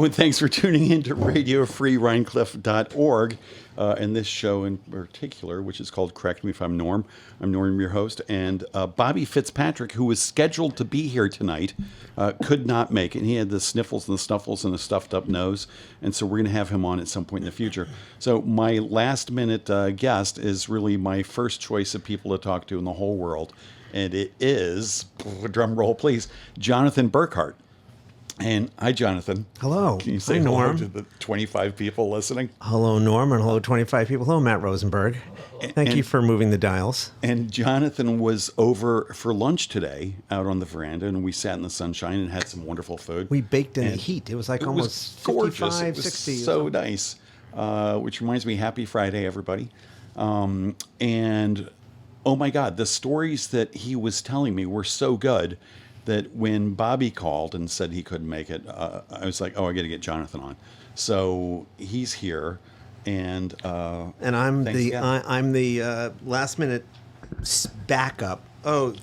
and thanks for tuning in to RadioFreeRhinecliff.org and this show in particular, which is called Correct Me If I'm Norm. I'm Norm, your host, and Bobby Fitzpatrick, who was scheduled to be here tonight, could not make it. He had the sniffles and the snuffles and a stuffed up nose, and so we're going to have him on at some point in the future. So my last minute guest is really my first choice of people to talk to in the whole world, and it is, drum roll please, Jonathan Burkhart. And hi, Jonathan. Hello. Can you say hello to the 25 people listening? Hello, Norm, and hello, 25 people. Hello, Matt Rosenberg. Thank you for moving the dials. And Jonathan was over for lunch today out on the veranda, and we sat in the sunshine and had some wonderful food. We baked in the heat. It was like almost 55, 60. So nice, which reminds me, happy Friday, everybody. And, oh, my God, the stories that he was telling me were so good that when Bobby called and said he couldn't make it, I was like, oh, I got to get Jonathan on. So he's here, and I'm the last minute backup. Oh,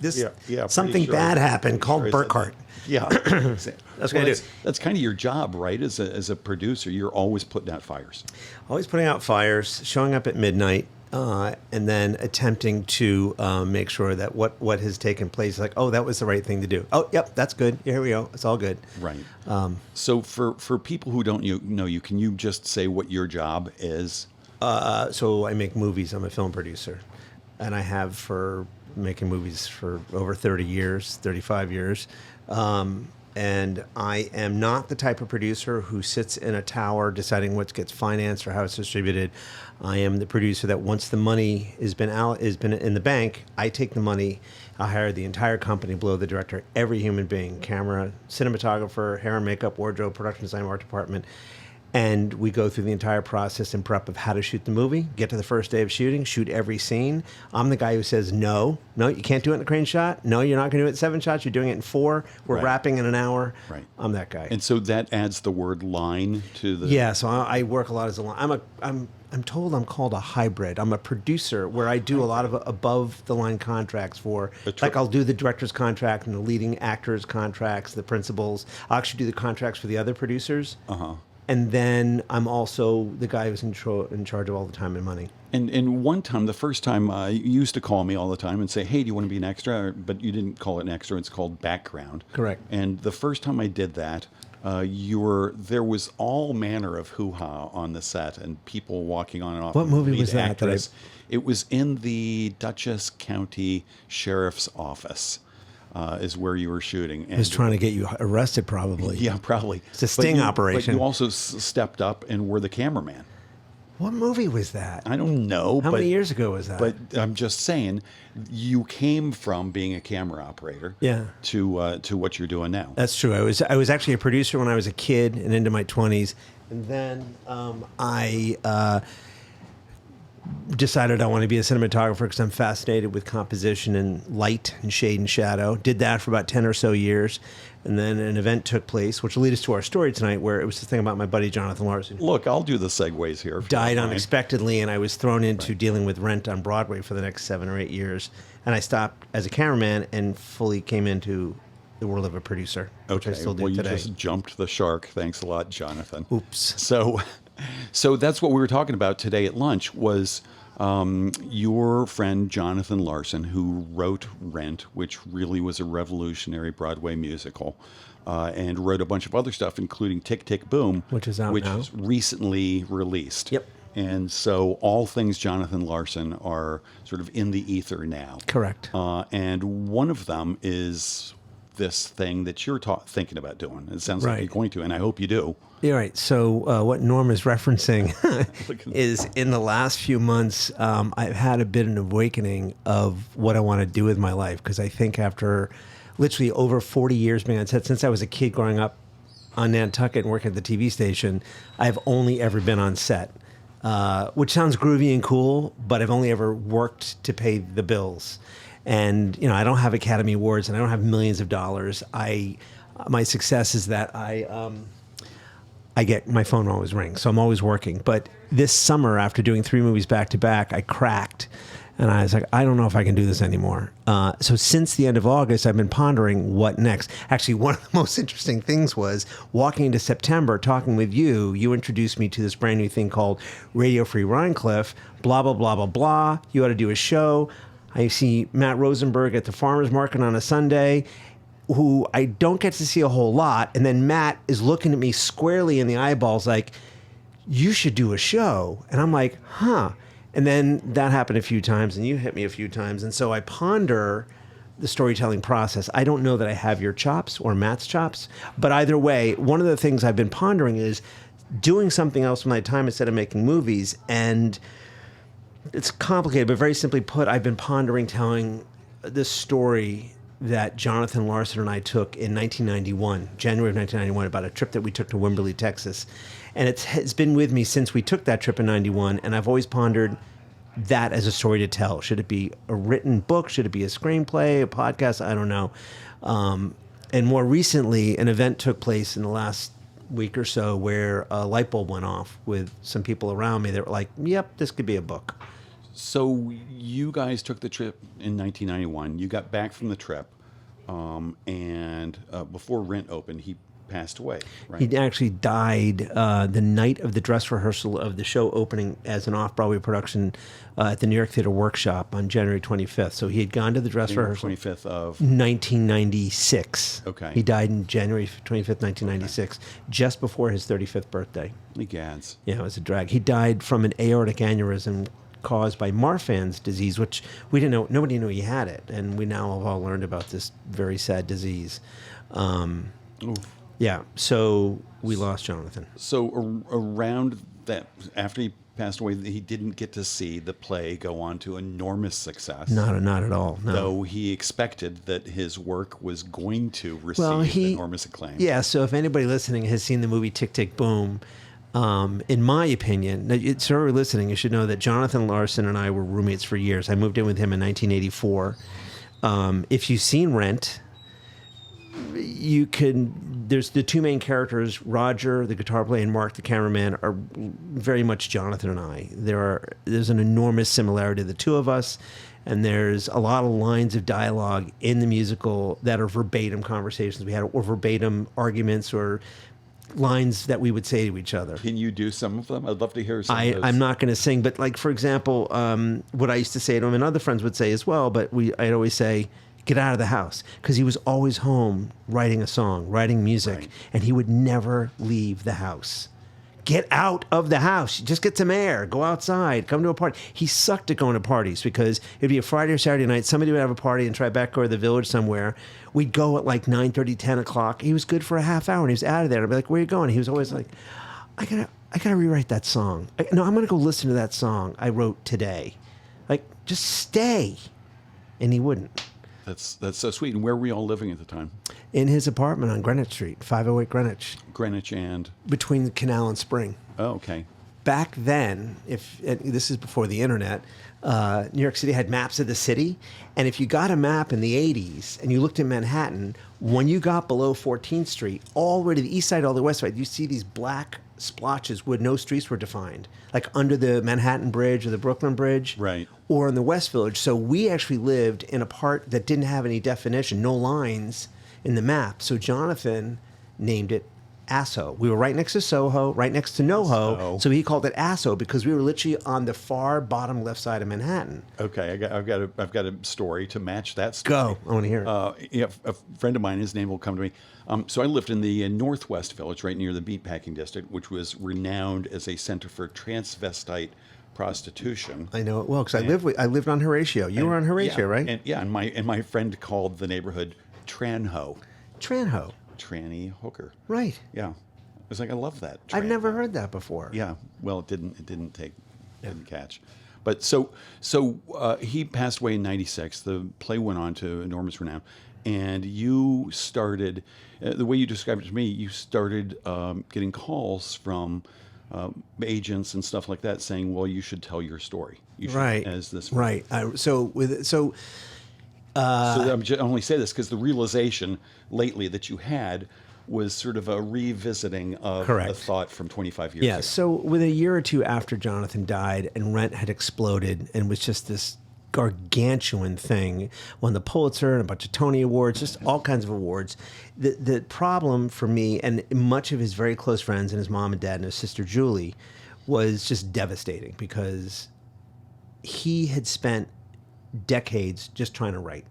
something bad happened. Call Burkhart. Yeah, that's what I do. That's kind of your job, right? As a producer, you're always putting out fires. Always putting out fires, showing up at midnight. And then attempting to make sure that what has taken place, like, oh, that was the right thing to do. Oh, yep, that's good. Here we go. It's all good. Right. So for people who don't know you, can you just say what your job is? So I make movies. I'm a film producer. And I have for making movies for over 30 years, 35 years. And I am not the type of producer who sits in a tower deciding what gets financed or how it's distributed. I am the producer that once the money has been in the bank, I take the money, I hire the entire company below the director, every human being, camera, cinematographer, hair and makeup, wardrobe, production design, art department. And we go through the entire process and prep of how to shoot the movie, get to the first day of shooting, shoot every scene. I'm the guy who says, no, you can't do it in a crane shot. No, you're not going to do it in 7 shots. You're doing it in 4. We're wrapping in an hour. Right. I'm that guy. And so that adds the word line to the... Yeah, so I work a lot as a line. I'm told I'm called a hybrid. I'm a producer where I do a lot of above-the-line contracts for... Like I'll do the director's contract and the leading actor's contracts, the principals. I'll actually do the contracts for the other producers. Uh-huh. And then I'm also the guy who's in charge of all the time and money. And one time, the first time, you used to call me all the time and say, hey, do you want to be an extra? But you didn't call it an extra. It's called background. Correct. And the first time I did that, there was all manner of hoo-ha on the set and people walking on and off. What movie was that? It was in the Dutchess County Sheriff's Office. Is where you were shooting. And he was trying to get you arrested, probably. Yeah, probably. It's a sting operation. But you also stepped up and were the cameraman. What movie was that? I don't know. How many years ago was that? But I'm just saying, you came from being a camera operator to what you're doing now. That's true. I was actually a producer when I was a kid and into my 20s. And then I decided I want to be a cinematographer because I'm fascinated with composition and light and shade and shadow. Did that for about 10 or so years. And then an event took place, which will lead us to our story tonight, where it was the thing about my buddy Jonathan Larson. Look, I'll do the segues here. Died unexpectedly, and I was thrown into dealing with rent on Broadway for the next 7 or 8 years. And I stopped as a cameraman and fully came into the world of a producer, which I still do today. You just jumped the shark. Thanks a lot, Jonathan. Oops. So that's what we were talking about today at lunch was your friend Jonathan Larson, who wrote Rent, which really was a revolutionary Broadway musical, and wrote a bunch of other stuff, including Tick, Tick, Boom, which is out now. Was recently released. Yep. And so all things Jonathan Larson are sort of in the ether now. Correct. And one of them is this thing that you're thinking about doing. It sounds like you're going to, and I hope you do. You're right. So what Norm is referencing is in the last few months, I've had a bit of an awakening of what I want to do with my life. Because I think after literally over 40 years being on set, since I was a kid growing up on Nantucket and working at the TV station, I've only ever been on set, which sounds groovy and cool, but I've only ever worked to pay the bills. And, I don't have Academy Awards and I don't have millions of dollars. My success is that I get my phone always rings, so I'm always working. But this summer, after doing 3 movies back to back, I cracked, And I was like, I don't know if I can do this anymore. So since the end of August, I've been pondering what next. Actually, one of the most interesting things was walking into September, talking with you. You introduced me to this brand new thing called Radio Free Rhinecliff, blah, blah, blah, blah, blah. You ought to do a show. I see Matt Rosenberg at the farmer's market on a Sunday, who I don't get to see a whole lot. And then Matt is looking at me squarely in the eyeballs like, you should do a show. And I'm like, huh. And then that happened a few times, and you hit me a few times. And so I ponder the storytelling process. I don't know that I have your chops or Matt's chops, but either way, one of the things I've been pondering is doing something else with my time instead of making movies. And it's complicated, but very simply put, I've been pondering telling this story that Jonathan Larson and I took in 1991, January of 1991, about a trip that we took to Wimberley, Texas. And it's been with me since we took that trip in 91, and I've always pondered that as a story to tell. Should it be a written book? Should it be a screenplay, a podcast? I don't know. And more recently, an event took place in the last week or so where a light bulb went off with some people around me that were like, yep, this could be a book. So you guys took the trip in 1991. You got back from the trip, and before Rent opened, he passed away, right? He actually died the night of the dress rehearsal of the show opening as an off-Broadway production at the New York Theater Workshop on January 25th. So he had gone to the dress rehearsal. 25th of? 1996. Okay. He died in January 25th, 1996, just before his 35th birthday. Egads. Yeah, it was a drag. He died from an aortic aneurysm caused by Marfan's disease, which we didn't know. Nobody knew he had it. And we now have all learned about this very sad disease. Yeah, so we lost Jonathan. So around that, after he passed away, he didn't get to see the play go on to enormous success. Not at all. No. Though he expected that his work was going to receive enormous acclaim. Yeah, so if anybody listening has seen the movie Tick, Tick, Boom, in my opinion, it's already listening, you should know that Jonathan Larson and I were roommates for years. I moved in with him in 1984. If you've seen Rent, there's the two main characters, Roger, the guitar player, and Mark, the cameraman, are very much Jonathan and I. There's an enormous similarity to the two of us, and there's a lot of lines of dialogue in the musical that are verbatim conversations we had, or verbatim arguments, or lines that we would say to each other. Can you do some of them? I'd love to hear some of those. I'm not going to sing, but like, for example, what I used to say to him, and other friends would say as well, but I'd always say, get out of the house, because he was always home writing a song, writing music, right. And he would never leave the house. Get out of the house. Just get some air. Go outside. Come to a party. He sucked at going to parties because it'd be a Friday or Saturday night. Somebody would have a party in Tribeca or the Village somewhere. We'd go at like 9:30, 10 o'clock. He was good for a half hour, and he was out of there. I'd be like, where are you going? He was always like, I gotta rewrite that song. No, I'm going to go listen to that song I wrote today. Like, just stay. And he wouldn't. That's so sweet. And where were we all living at the time? In his apartment on Greenwich Street, 508 Greenwich. Greenwich and? Between Canal and Spring. Oh, okay. Back then, this is before the internet, New York City had maps of the city. And if you got a map in the 80s and you looked at Manhattan, when you got below 14th Street, all the way to the east side, all the west side, you see these black splotches where no streets were defined, like under the Manhattan Bridge or the Brooklyn Bridge, right, or in the West Village. So we actually lived in a part that didn't have any definition, no lines in the map. So Jonathan named it Asso. We were right next to Soho, right next to NoHo, so he called it Asso because we were literally on the far bottom left side of Manhattan. Okay, I've got a story to match that story. Go, I want to hear it. Yeah, a friend of mine, his name will come to me. So I lived in the Northwest Village, right near the Meatpacking District, which was renowned as a center for transvestite prostitution. I know it well because I lived on Horatio. You were on Horatio, right? And my friend called the neighborhood Tranho. Tranho. Tranny hooker. Right. Yeah. I was like, I love that. I've never heard that before. Yeah. Well, it didn't catch. But so he passed away in 96. The play went on to enormous renown. And you started, the way you described it to me, you started getting calls from agents and stuff like that saying, well, you should tell your story. You should, right. As this. Right. I only say this because the realization lately that you had was sort of a revisiting of a thought from 25 years ago. So with a year or two after Jonathan died and Rent had exploded and was just this gargantuan thing. Won the Pulitzer and a bunch of Tony Awards, just all kinds of awards. The problem for me and much of his very close friends and his mom and dad and his sister Julie was just devastating because he had spent decades just trying to write.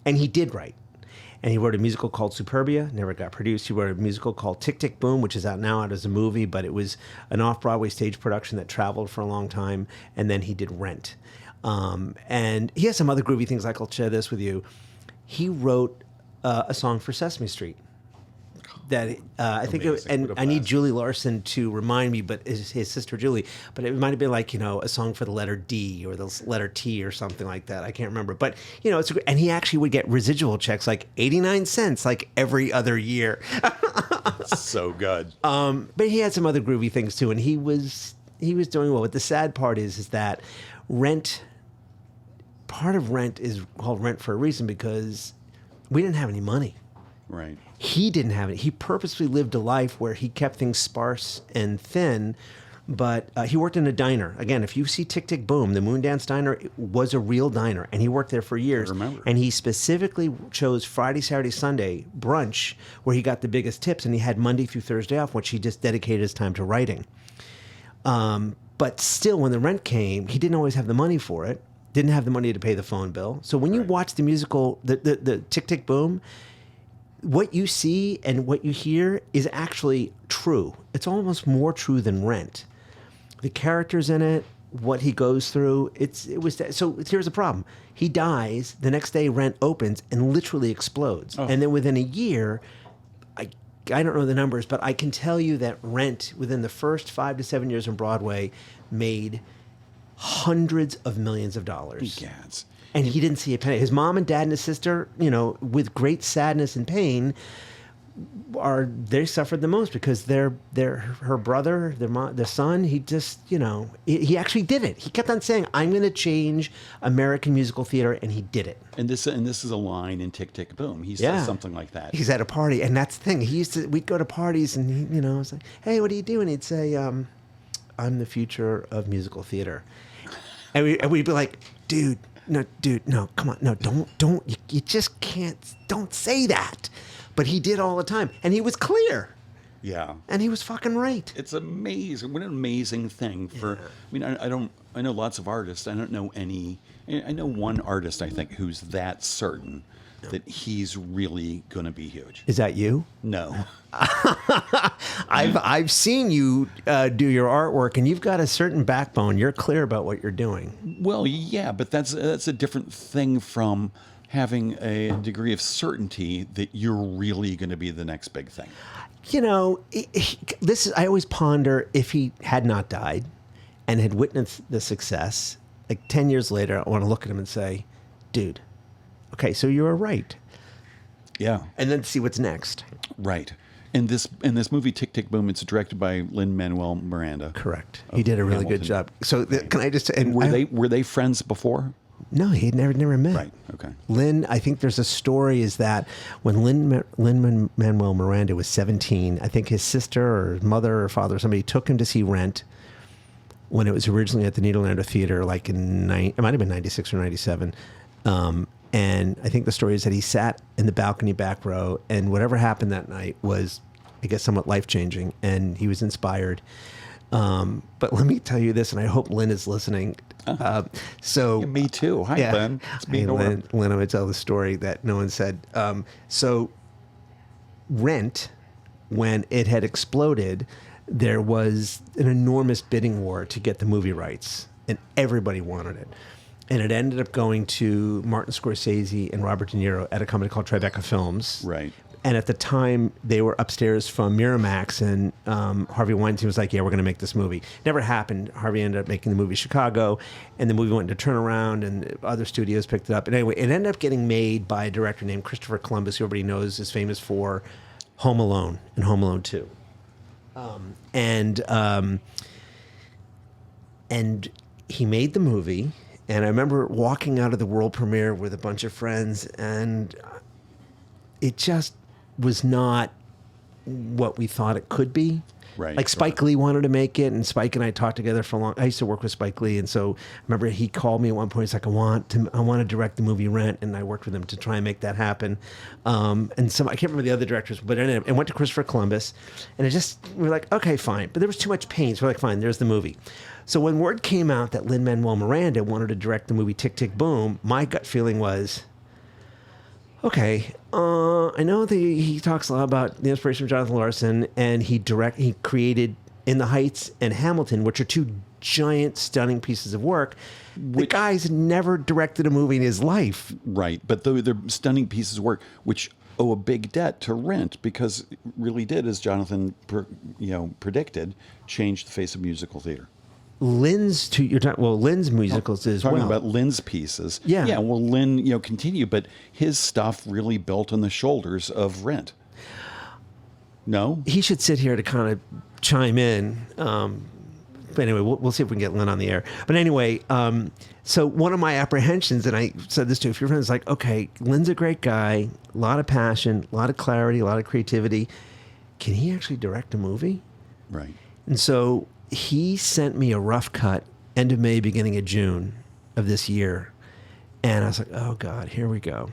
And he did write. And he wrote a musical called Superbia, never got produced. He wrote a musical called Tick, Tick, Boom, which is out now as a movie, but it was an off-Broadway stage production that traveled for a long time. And then he did Rent. And he has some other groovy things, like I'll share this with you. He wrote a song for Sesame Street. That I think, and I need Julie Larson to remind me, but his sister Julie. But it might have been like a song for the letter D or the letter T or something like that. I can't remember, but and he actually would get residual checks like 89 cents like every other year. So good. But he had some other groovy things too, and he was doing well. But the sad part is that Rent. Part of Rent is called Rent for a reason because we didn't have any money. Right. He didn't have it. He purposely lived a life where he kept things sparse and thin, but he worked in a diner. Again, if you see Tick, Tick, Boom, the Moondance Diner was a real diner, and he worked there for years. I remember. And he specifically chose Friday, Saturday, Sunday brunch, where he got the biggest tips, and he had Monday through Thursday off, which he just dedicated his time to writing. But still, when the rent came, he didn't always have the money for it, didn't have the money to pay the phone bill. So when you watch the musical, the Tick, Tick, Boom, what you see and what you hear is actually true. It's almost more true than Rent. The characters in it, what he goes through, so here's the problem. He dies, the next day Rent opens and literally explodes. Oh. And then within a year, I don't know the numbers, but I can tell you that Rent, within the first 5 to 7 years on Broadway, made hundreds of millions of dollars. Gads. And he didn't see a penny. His mom and dad and his sister, with great sadness and pain, they suffered the most because her brother, their son, he just, he actually did it. He kept on saying, "I'm going to change American musical theater," and he did it. And this is a line in Tick, Tick, Boom. He says something like that. He's at a party, and that's the thing. We'd go to parties, and he, was like, "Hey, what do you do?" And he'd say, "I'm the future of musical theater," and we'd be like, "Dude, no, come on, no, don't, you just can't, don't say that." But he did all the time, and he was clear. Yeah. And he was fucking right. It's amazing. What an amazing thing for, I know lots of artists. I don't know any, I know one artist, I think, who's that certain that he's really going to be huge. Is that you? No. I've seen you do your artwork, and you've got a certain backbone. You're clear about what you're doing. Well, yeah, but that's a different thing from having a degree of certainty that you're really going to be the next big thing. I always ponder if he had not died and had witnessed the success, like 10 years later, I want to look at him and say, "Dude, okay, so you were right." Yeah. And then see what's next. Right. And this movie, Tick, Tick, Boom, it's directed by Lin-Manuel Miranda. Correct. He did a really good job. So can I just... And were they friends before? No, he'd never met. Right, okay. Lin, I think there's a story is that when Lin-Manuel Miranda was 17, I think his sister or his mother or father or somebody took him to see Rent when it was originally at the Nederlander Theater, like it might have been 96 or 97. And I think the story is that he sat in the balcony back row, and whatever happened that night was, I guess, somewhat life-changing, and he was inspired. But let me tell you this, and I hope Lynn is listening. Me too. Hi, Lynn. It's me, Lynn, I'm going to tell the story that no one said. So Rent, when it had exploded, there was an enormous bidding war to get the movie rights, and everybody wanted it. And it ended up going to Martin Scorsese and Robert De Niro at a company called Tribeca Films. Right. And at the time, they were upstairs from Miramax, and Harvey Weinstein was like, "Yeah, we're going to make this movie." Never happened. Harvey ended up making the movie Chicago, and the movie went into turnaround, and other studios picked it up. And anyway, it ended up getting made by a director named Christopher Columbus, who everybody knows is famous for Home Alone and Home Alone 2. And he made the movie, and I remember walking out of the world premiere with a bunch of friends, and it just was not what we thought it could be. Right. Like Spike Lee wanted to make it, and Spike and I talked together for a long. I used to work with Spike Lee, and so I remember he called me at one point. He's like, I want to direct the movie Rent, and I worked with him to try and make that happen. And some, I can't remember the other directors, but it went to Christopher Columbus, and we were like, okay, fine, but there was too much pain, so we're like, fine, there's the movie. So when word came out that Lin-Manuel Miranda wanted to direct the movie Tick, Tick, Boom, my gut feeling was, okay, I know that he talks a lot about the inspiration of Jonathan Larson, and he created In the Heights and Hamilton, which are two giant, stunning pieces of work. The guy's never directed a movie in his life. Right, but they're stunning pieces of work, which owe a big debt to Rent, because it really did, as Jonathan predicted, change the face of musical theater. Lin's musicals as well. Talking about Lin's pieces. Yeah. Yeah, well, Lin, continued, but his stuff really built on the shoulders of Rent. No? He should sit here to kind of chime in. But anyway, we'll see if we can get Lin on the air. But anyway, so one of my apprehensions, and I said this to a few friends, like, okay, Lin's a great guy, a lot of passion, a lot of clarity, a lot of creativity. Can he actually direct a movie? Right. And so he sent me a rough cut end of May, beginning of June of this year. And I was like, oh, God, here we go.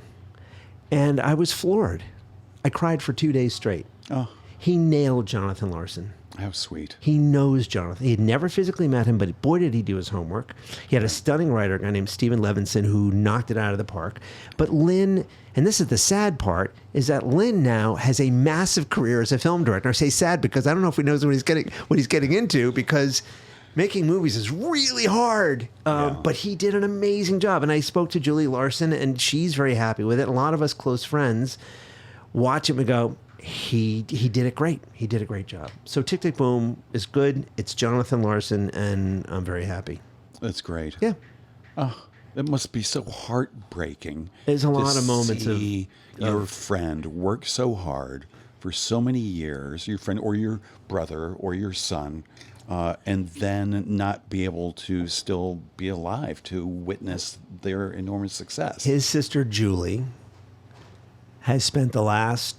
And I was floored. I cried for 2 days straight. Oh. He nailed Jonathan Larson. How sweet. He knows Jonathan. He had never physically met him, but boy, did he do his homework. He had a stunning writer, a guy named Stephen Levinson, who knocked it out of the park. But Lin, and this is the sad part, is that Lin now has a massive career as a film director. I say sad because I don't know if he knows what he's getting into, because making movies is really hard. But he did an amazing job. And I spoke to Julie Larson, and she's very happy with it. A lot of us close friends watch him and go, he did it great. He did a great job. So Tick, Tick, Boom is good. It's Jonathan Larson, and I'm very happy. That's great. Yeah. Oh, it must be so heartbreaking. There's a lot of moments of your friend work so hard for so many years, your friend or your brother or your son, and then not be able to still be alive to witness their enormous success. His sister Julie has spent the last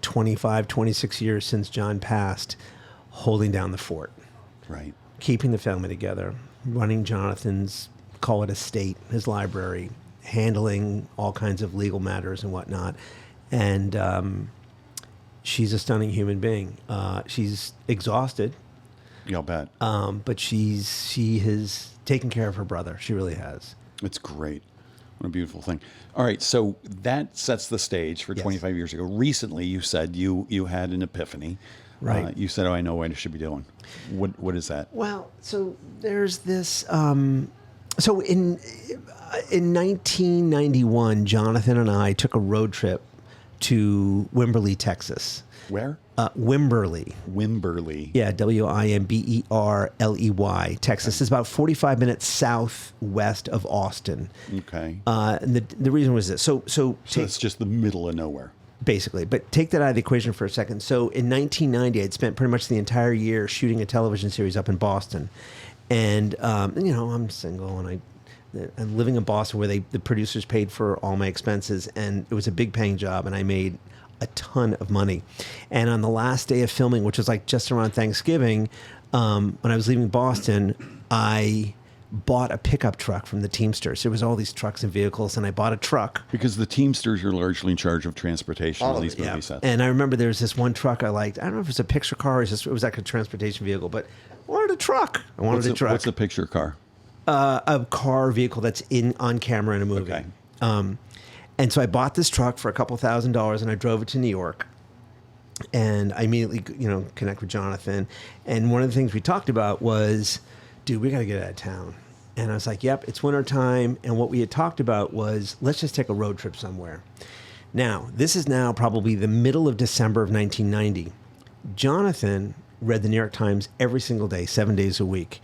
25, 26 years since John passed, holding down the fort. Right. Keeping the family together, running Jonathan's, call it estate, his library, handling all kinds of legal matters and whatnot. And she's a stunning human being. She's exhausted. I'll bet. But she has taken care of her brother. She really has. It's great. What a beautiful thing. All right, so that sets the stage for 25 years ago. Recently, you said you had an epiphany. Right. You said, oh, I know what I should be doing. What is that? Well, so there's this... so in 1991, Jonathan and I took a road trip to Wimberley, Texas. Where? Wimberley. Wimberley. Yeah, Wimberley, Texas. It's about 45 minutes southwest of Austin. Okay. And the reason was this. So it's just the middle of nowhere. Basically. But take that out of the equation for a second. So in 1990, I'd spent pretty much the entire year shooting a television series up in Boston. And, I'm single, and I'm living in Boston where the producers paid for all my expenses. And it was a big paying job, and I made a ton of money. And on the last day of filming, which was like just around Thanksgiving, when I was leaving Boston, I bought a pickup truck from the Teamsters. There was all these trucks and vehicles, and I bought a truck. Because the Teamsters are largely in charge of transportation on these movie sets. And I remember there was this one truck I liked. I don't know if it was a picture car or it was like a transportation vehicle, but I wanted a truck. What's a picture car? A car vehicle that's on camera in a movie. Okay. And so I bought this truck for a couple $1,000s, and I drove it to New York. And I immediately, connect with Jonathan. And one of the things we talked about was, dude, we got to get out of town. And I was like, yep, it's winter time. And what we had talked about was, let's just take a road trip somewhere. Now, this is now probably the middle of December of 1990. Jonathan read the New York Times every single day, 7 days a week.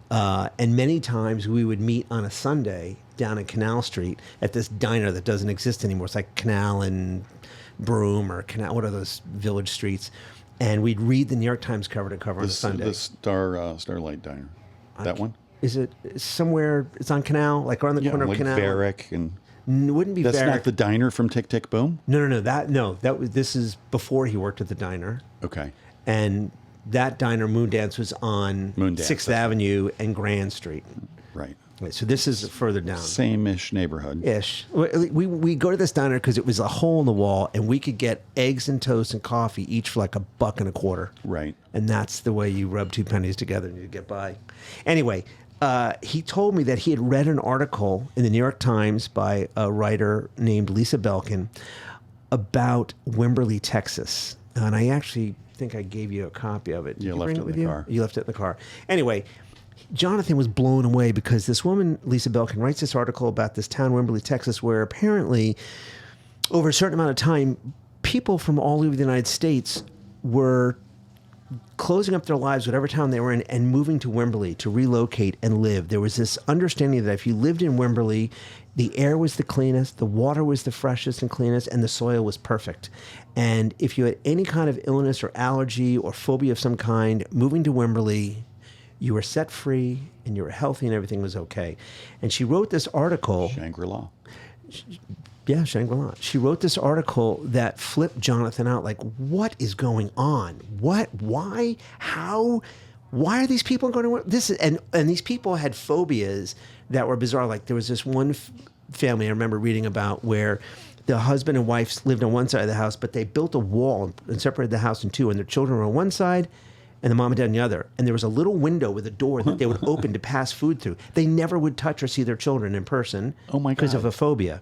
And many times we would meet on a Sunday down in Canal Street at this diner that doesn't exist anymore. It's like Canal and Broome or Canal, what are those village streets? And we'd read the New York Times cover to cover on a Sunday. The Starlight Diner. That one? Is it somewhere? It's on Canal, like around the corner of Canal. Varick and. It wouldn't be. That's Varick. not the diner from Tick, Tick, Boom. No. This is before he worked at the diner. Okay. And That diner, Moondance, was on Moondance, 6th Avenue and Grand Street. Right. Right, so this is further down. Same-ish neighborhood. Ish. We go to this diner because it was a hole in the wall, and we could get eggs and toast and coffee each for like $1.25. Right. And that's the way you rub 2 pennies together and you get by. Anyway, he told me that he had read an article in the New York Times by a writer named Lisa Belkin about Wimberley, Texas. And I actually think I gave you a copy of it. Did You left bring it in with the you? car. You left it in the car. Anyway, Jonathan was blown away because this woman, Lisa Belkin, writes this article about this town, Wimberley, Texas, where apparently over a certain amount of time, people from all over the United States were closing up their lives, whatever town they were in, and moving to Wimberley to relocate and live. There was this understanding that if you lived in Wimberley, the air was the cleanest, the water was the freshest and cleanest, and the soil was perfect. And if you had any kind of illness or allergy or phobia of some kind, moving to Wimberley, you were set free and you were healthy and everything was okay. And she wrote this article. Shangri-La. Yeah, Shangri-La. She wrote this article that flipped Jonathan out. Like, what is going on? What? Why? How? Why are these people going to this? And these people had phobias that were bizarre. Like there was this one family I remember reading about where the husband and wife lived on one side of the house, but they built a wall and separated the house in two, and their children were on one side and the mom and dad on the other. And there was a little window with a door that they would open to pass food through. They never would touch or see their children in person. Oh my God. Because of a phobia.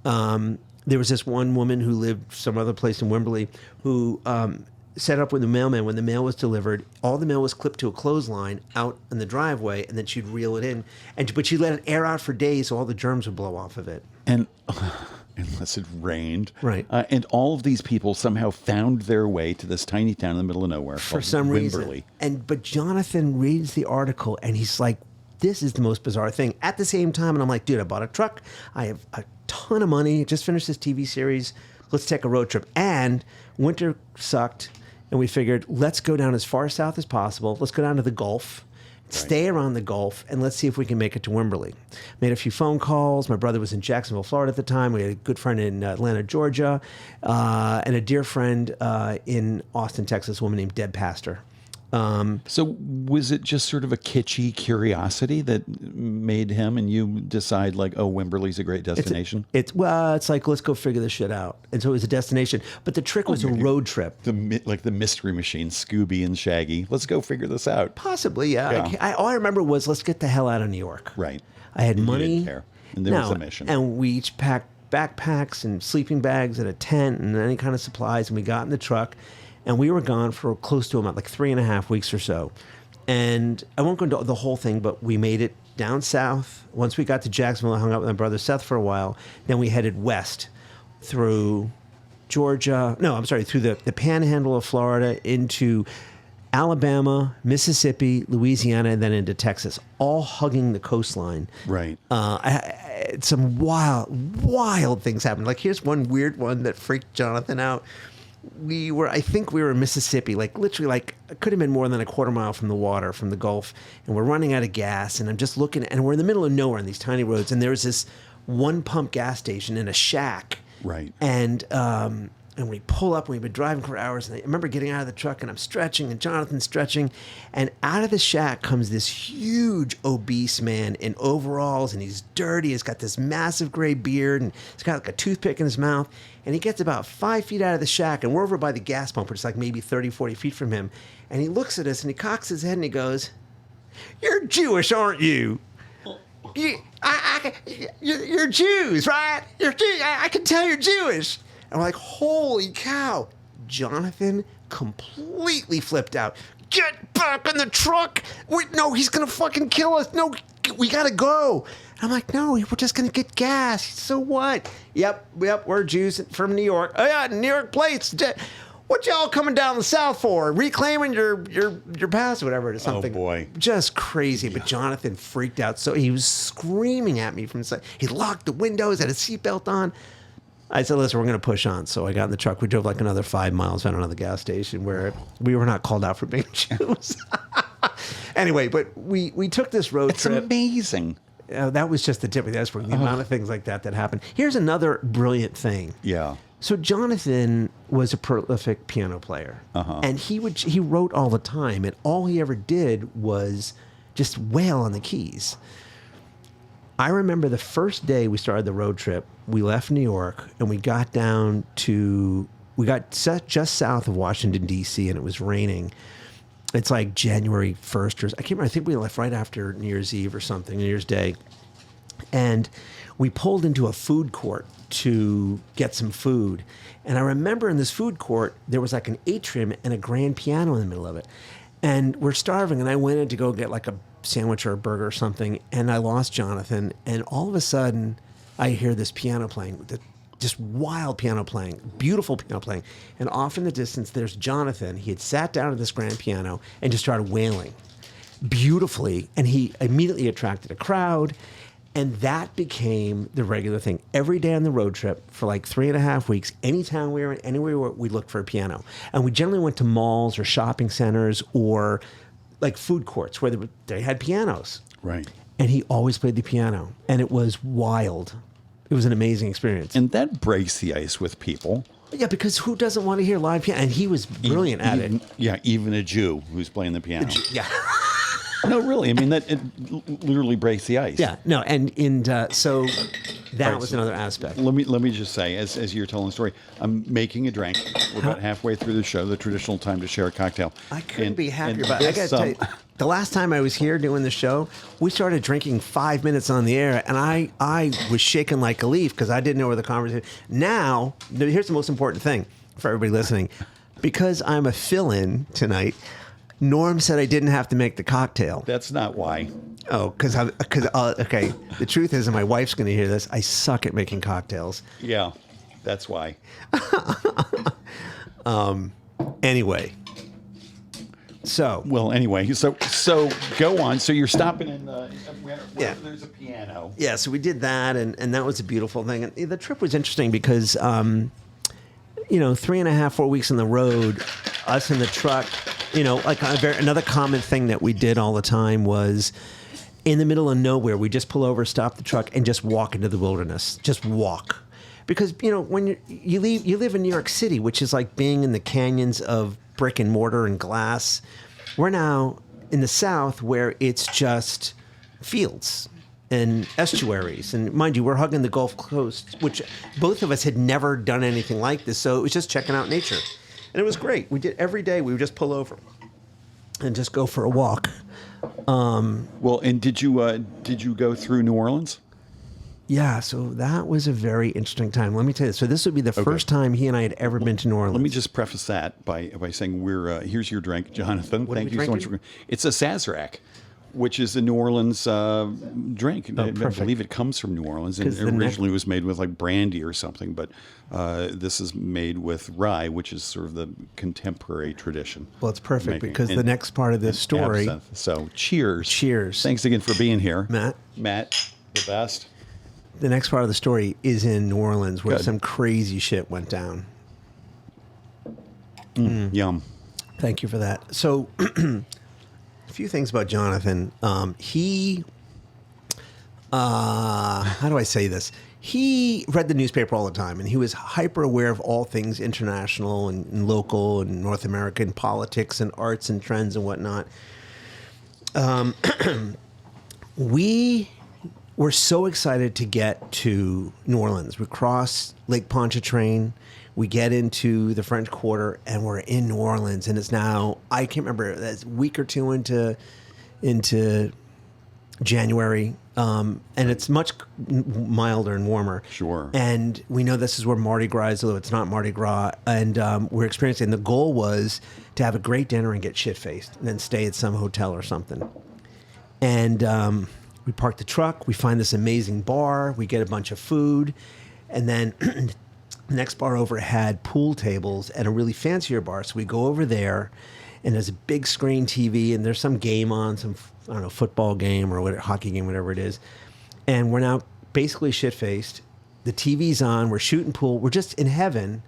There was this one woman who lived some other place in Wimberley who set up with the mailman when the mail was delivered. All the mail was clipped to a clothesline out in the driveway, and then she'd reel it in. But she'd let it air out for days so all the germs would blow off of it. And unless it rained. Right. And all of these people somehow found their way to this tiny town in the middle of nowhere For some Wimberley. reason. But Jonathan reads the article, and he's like, this is the most bizarre thing. At the same time, and I'm like, dude, I bought a truck. I have a ton of money. Just finished this TV series. Let's take a road trip. And winter sucked, and we figured, let's go down as far south as possible. Let's go down to the Gulf, stay around the Gulf, and let's see if we can make it to Wimberley. Made a few phone calls. My brother was in Jacksonville, Florida at the time. We had a good friend in Atlanta, Georgia, and a dear friend in Austin, Texas, a woman named Deb Pastor. So was it just sort of a kitschy curiosity that made him and you decide like, oh, Wimberley's a great destination? It's like, let's go figure this shit out. And so it was a destination. But the trick was a road trip. Like the Mystery Machine, Scooby and Shaggy. Let's go figure this out. Possibly, yeah. All I remember was, let's get the hell out of New York. Right. I had You money. didn't care. And there was a mission. And we each packed backpacks and sleeping bags and a tent and any kind of supplies. And we got in the truck. And we were gone for close to about like 3.5 weeks or so. And I won't go into the whole thing, but we made it down south. Once we got to Jacksonville, I hung out with my brother Seth for a while. Then we headed west through Georgia. No, I'm sorry, through the panhandle of Florida into Alabama, Mississippi, Louisiana, and then into Texas, all hugging the coastline. Right. Some wild things happened. Like here's one weird one that freaked Jonathan out. I think we were in Mississippi, like literally like it could have been more than a quarter mile from the water, from the Gulf, and we're running out of gas, and I'm just looking, and we're in the middle of nowhere on these tiny roads, and there's this one pump gas station in a shack. Right. And we pull up, and we've been driving for hours, and I remember getting out of the truck, and I'm stretching, and Jonathan's stretching, and out of the shack comes this huge obese man in overalls, and he's dirty, he's got this massive gray beard, and he's got like a toothpick in his mouth, and he gets about 5 feet out of the shack, and we're over by the gas pump, which is like maybe 30, 40 feet from him, and he looks at us, and he cocks his head, and he goes, "You're Jewish, aren't you? You're Jews, right? You're Jews. I can tell you're Jewish." And we're like, holy cow. Jonathan completely flipped out. "Get back in the truck. No, he's going to fucking kill us. No, we got to go." And I'm like, "No, we're just going to get gas. So what?" Yep, we're Jews from New York. "Oh, yeah, New York plates. What y'all coming down the south for? Reclaiming your past," or whatever it is. Something. Oh, boy. Just crazy. But Jonathan freaked out. So he was screaming at me from the side. He locked the windows, had his seatbelt on. I said, "Listen, we're going to push on." So I got in the truck. We drove like another 5 miles, found another gas station where we were not called out for being Jews. Anyway, but we took this road It's trip. amazing. That was just the tip of the iceberg. The amount of things like that happened. Here's another brilliant thing. Yeah. So Jonathan was a prolific piano player, and he wrote all the time, and all he ever did was just wail on the keys. I remember the first day we started the road trip, we left New York, and we got just south of Washington, D.C., and it was raining. It's like January 1st, or I can't remember. I think we left right after New Year's Eve or something, New Year's Day. And we pulled into a food court to get some food. And I remember in this food court, there was like an atrium and a grand piano in the middle of it. And we're starving, and I went in to go get like a sandwich or a burger or something, and I lost Jonathan. And all of a sudden, I hear this piano playing, just wild piano playing, beautiful piano playing. And off in the distance, there's Jonathan. He had sat down at this grand piano and just started wailing beautifully. And he immediately attracted a crowd. And that became the regular thing. Every day on the road trip for like 3.5 weeks, anytime we were in, anywhere we looked for a piano. And we generally went to malls or shopping centers or like food courts where they had pianos. Right. And he always played the piano. And it was wild. It was an amazing experience. And that breaks the ice with people. Yeah, because who doesn't want to hear live piano? And he was brilliant at it. Yeah, even a Jew who's playing the piano. Yeah. No, really. I mean, it literally breaks the ice. Yeah. No, so that was another aspect. Let me just say, as you're telling the story, I'm making a drink. We're about halfway through the show, the traditional time to share a cocktail. I couldn't be happier about it. I got to tell you, the last time I was here doing the show, we started drinking 5 minutes on the air, and I was shaking like a leaf because I didn't know where the conversation. Now, here's the most important thing for everybody listening. Because I'm a fill-in tonight, Norm said I didn't have to make the cocktail. That's not why. Oh, okay. The truth is, and my wife's going to hear this, I suck at making cocktails. Yeah, that's why. Anyway. So go on. So you're stopping in where Yeah. there's a piano. Yeah, so we did that, and that was a beautiful thing. And the trip was interesting because, 3.5, 4 weeks on the road, us in the truck, like another common thing that we did all the time was in the middle of nowhere, we just pull over, stop the truck, and just walk into the wilderness. Just walk. Because, when you live in New York City, which is like being in the canyons of brick and mortar and glass. We're now in the South where it's just fields and estuaries. And mind you, we're hugging the Gulf Coast, which both of us had never done anything like this. So it was just checking out nature. And it was great. We did every day. We would just pull over and just go for a walk. Well, and did you go through New Orleans? Yeah, so that was a very interesting time. Let me tell you. So this would be the first time he and I had ever been to New Orleans. Let me just preface that by saying here's your drink, Jonathan. What Thank are we you so much. drinking? It's a Sazerac, which is a New Orleans drink. I believe it comes from New Orleans, and originally was made with like brandy or something. But this is made with rye, which is sort of the contemporary tradition. Well, it's perfect because the next part of this story. Absinthe. So cheers. Cheers. Thanks again for being here, Matt, the best. The next part of the story is in New Orleans where some crazy shit went down. Yum. Thank you for that. So, a few things about Jonathan. How do I say this? He read the newspaper all the time, and he was hyper aware of all things international and local and North American politics and arts and trends and whatnot. We're so excited to get to New Orleans. We cross Lake Pontchartrain, we get into the French Quarter, and we're in New Orleans. And it's now, I can't remember, that's a week or two into January, and it's much milder and warmer. Sure. And we know this is where Mardi Gras is, although it's not Mardi Gras. And we're experiencing, the goal was to have a great dinner and get shit-faced, and then stay at some hotel or something. And we park the truck, we find this amazing bar, we get a bunch of food, and then the next bar over had pool tables and a really fancier bar. So we go over there, and there's a big screen TV, and there's some game on, some, I don't know, football game or whatever, hockey game, whatever it is. And we're now basically shit-faced. The TV's on, we're shooting pool, we're just in heaven.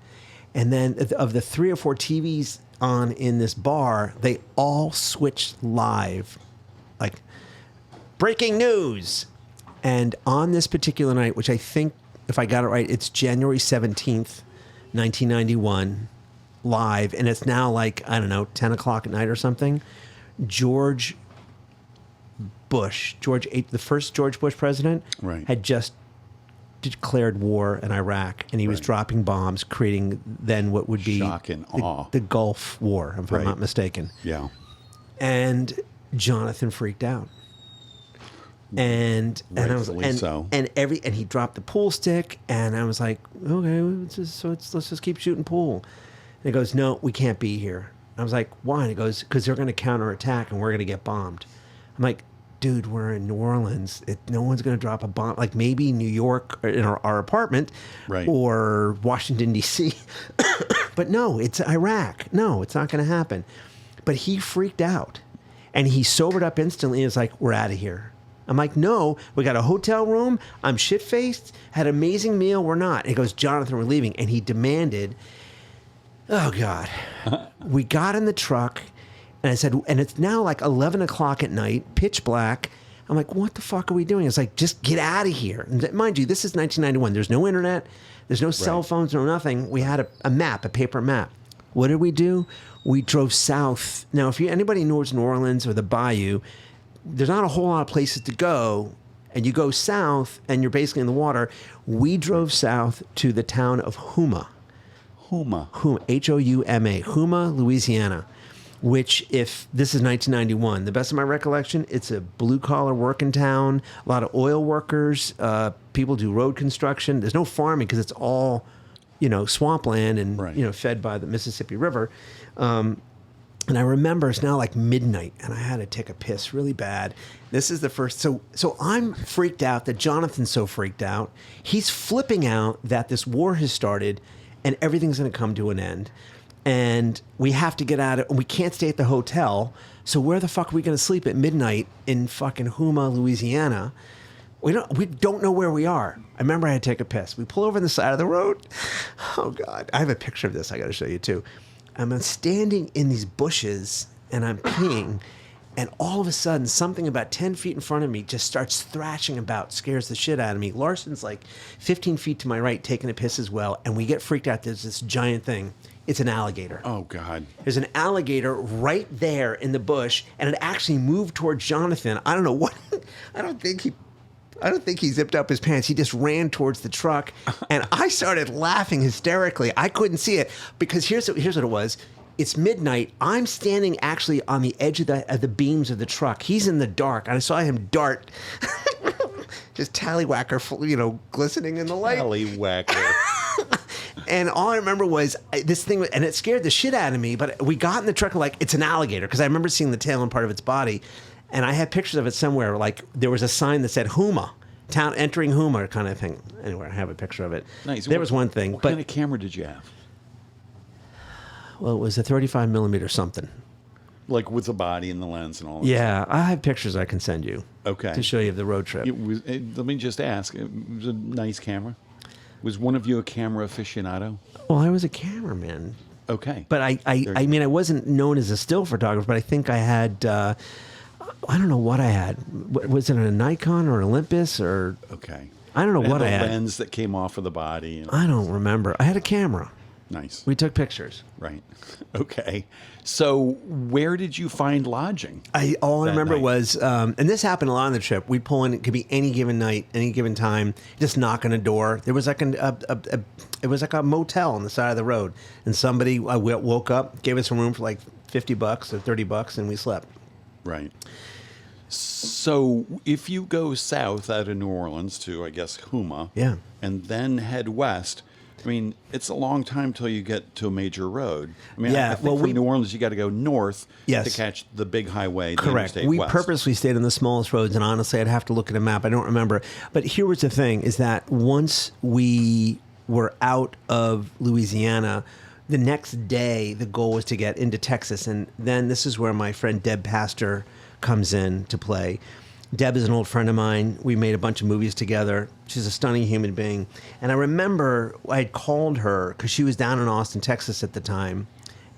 And then of the 3 or 4 TVs on in this bar, they all switched live. Like, breaking news. And on this particular night, which I think, if I got it right, it's January 17th, 1991, live, and it's now like, I don't know, 10 o'clock at night or something. George Bush, the first George Bush president, Right. had just declared war in Iraq, and he was dropping bombs, creating then what would be Shock and awe. the Gulf War, if I'm not mistaken. Yeah. And Jonathan freaked out. And I was Rightfully so. and he dropped the pool stick, and I was like, okay, let's just keep shooting pool. And he goes, no, we can't be here. I was like, why? And he goes, because they're going to counterattack and we're going to get bombed. I'm like, dude, we're in New Orleans. No one's going to drop a bomb. Like maybe New York in our apartment, Right. or Washington, D.C. But no, it's Iraq. No, it's not going to happen. But he freaked out, and he sobered up instantly and was like, we're out of here. I'm like, no, we got a hotel room. I'm shit-faced, had an amazing meal. We're not. And he goes, Jonathan, we're leaving. And he demanded, oh, God. We got in the truck, and I said, and it's now like 11 o'clock at night, pitch black. I'm like, what the fuck are we doing? It's like, just get out of here. And mind you, this is 1991. There's no internet. There's no cell phones, no nothing. We had a map, a paper map. What did we do? We drove south. Now, if anybody knows New Orleans or the Bayou, there's not a whole lot of places to go. And you go south, and you're basically in the water. We drove south to the town of Houma. Houma. Houma, Houma, Louisiana, which, if this is 1991, the best of my recollection, it's a blue-collar working town, a lot of oil workers, people do road construction. There's no farming because it's all, swampland and, fed by the Mississippi River. And I remember it's now like midnight, and I had to take a piss really bad. This is the first. So I'm freaked out that Jonathan's so freaked out. He's flipping out that this war has started, and everything's going to come to an end. And we have to get out of it. We can't stay at the hotel. So where the fuck are we going to sleep at midnight in fucking Houma, Louisiana? We don't know where we are. I remember I had to take a piss. We pull over on the side of the road. Oh, God. I have a picture of this I got to show you, too. I'm standing in these bushes, and I'm peeing, and all of a sudden, something about 10 feet in front of me just starts thrashing about, scares the shit out of me. Larson's like 15 feet to my right, taking a piss as well, and we get freaked out. There's this giant thing. It's an alligator. Oh, God. There's an alligator right there in the bush, and it actually moved towards Jonathan. I don't know what. I don't think he zipped up his pants. He just ran towards the truck, and I started laughing hysterically. I couldn't see it because here's what it was. It's midnight. I'm standing actually on the edge of the beams of the truck. He's in the dark, and I saw him dart, just tallywhacker, glistening in the light. Tallywhacker. And all I remember was this thing, and it scared the shit out of me. But we got in the truck like it's an alligator because I remember seeing the tail and part of its body. And I had pictures of it somewhere. Like there was a sign that said Houma, town entering Houma kind of thing. Anyway, I have a picture of it. Nice. There was one thing. What kind of camera did you have? Well, it was a 35 millimeter something. Like with the body and the lens and all that. Yeah, I have pictures I can send you. Okay. To show you of the road trip. Let me just ask. It was a nice camera. Was one of you a camera aficionado? Well, I was a cameraman. Okay. But I mean, I wasn't known as a still photographer, but I think I had, I don't know what I had. Was it a Nikon or an Olympus or? Okay. I don't know what I had. The lens that came off of the body. I don't remember. I had a camera. Nice. We took pictures. Right. Okay. So where did you find lodging? All I remember night? was, and this happened a lot on the trip. We'd pull in. It could be any given night, any given time. Just knock on a door. There was like it was like a motel on the side of the road, and somebody woke up, gave us a room for like $50 or $30, and we slept. Right. So if you go south out of New Orleans to, I guess, Houma, Yeah. and then head west, I mean, it's a long time till you get to a major road. I mean, Yeah, I think from New Orleans, you got to go north to catch the big highway. The Correct. Interstate We West. purposely stayed on the smallest roads, and honestly, I'd have to look at a map. I don't remember. But here was the thing, is that once we were out of Louisiana, the next day, the goal was to get into Texas. And then this is where my friend Deb Pastor comes in to play. Deb is an old friend of mine. We made a bunch of movies together. She's a stunning human being. And I remember I had called her because she was down in Austin, Texas at the time.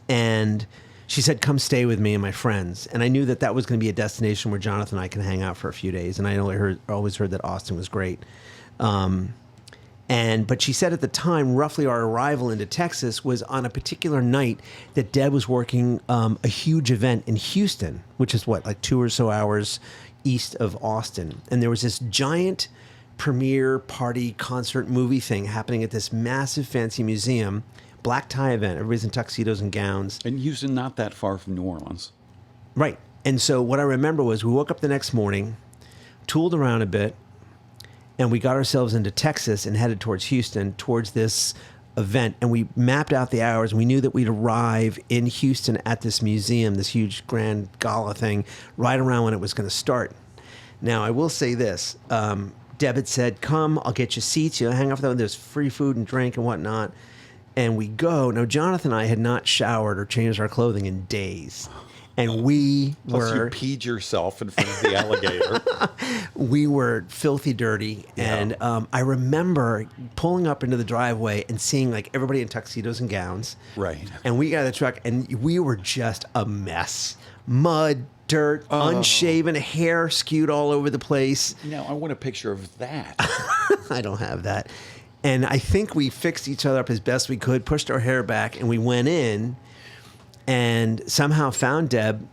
And she said, come stay with me and my friends. And I knew that that was going to be a destination where Jonathan and I can hang out for a few days. And I always heard that Austin was great. But she said at the time, roughly our arrival into Texas was on a particular night that Deb was working a huge event in Houston, which is like 2 or so hours east of Austin. And there was this giant premiere party concert movie thing happening at this massive fancy museum, black tie event. Everybody's in tuxedos and gowns. And Houston, not that far from New Orleans. Right. And so what I remember was we woke up the next morning, tooled around a bit, and we got ourselves into Texas and headed towards Houston, towards this event. And we mapped out the hours. And we knew that we'd arrive in Houston at this museum, this huge grand gala thing, right around when it was going to start. Now, I will say this. Deb had said, come, I'll get you seats. Hang out for them. There's free food and drink and whatnot. And we go. Now, Jonathan and I had not showered or changed our clothing in days. And we Plus were... you peed yourself in front of the alligator. We were filthy dirty. Yeah. And I remember pulling up into the driveway and seeing like everybody in tuxedos and gowns. Right. And we got out of the truck and we were just a mess. Mud, dirt, unshaven, hair skewed all over the place. Now, I want a picture of that. I don't have that. And I think we fixed each other up as best we could, pushed our hair back, and we went in and somehow found Deb,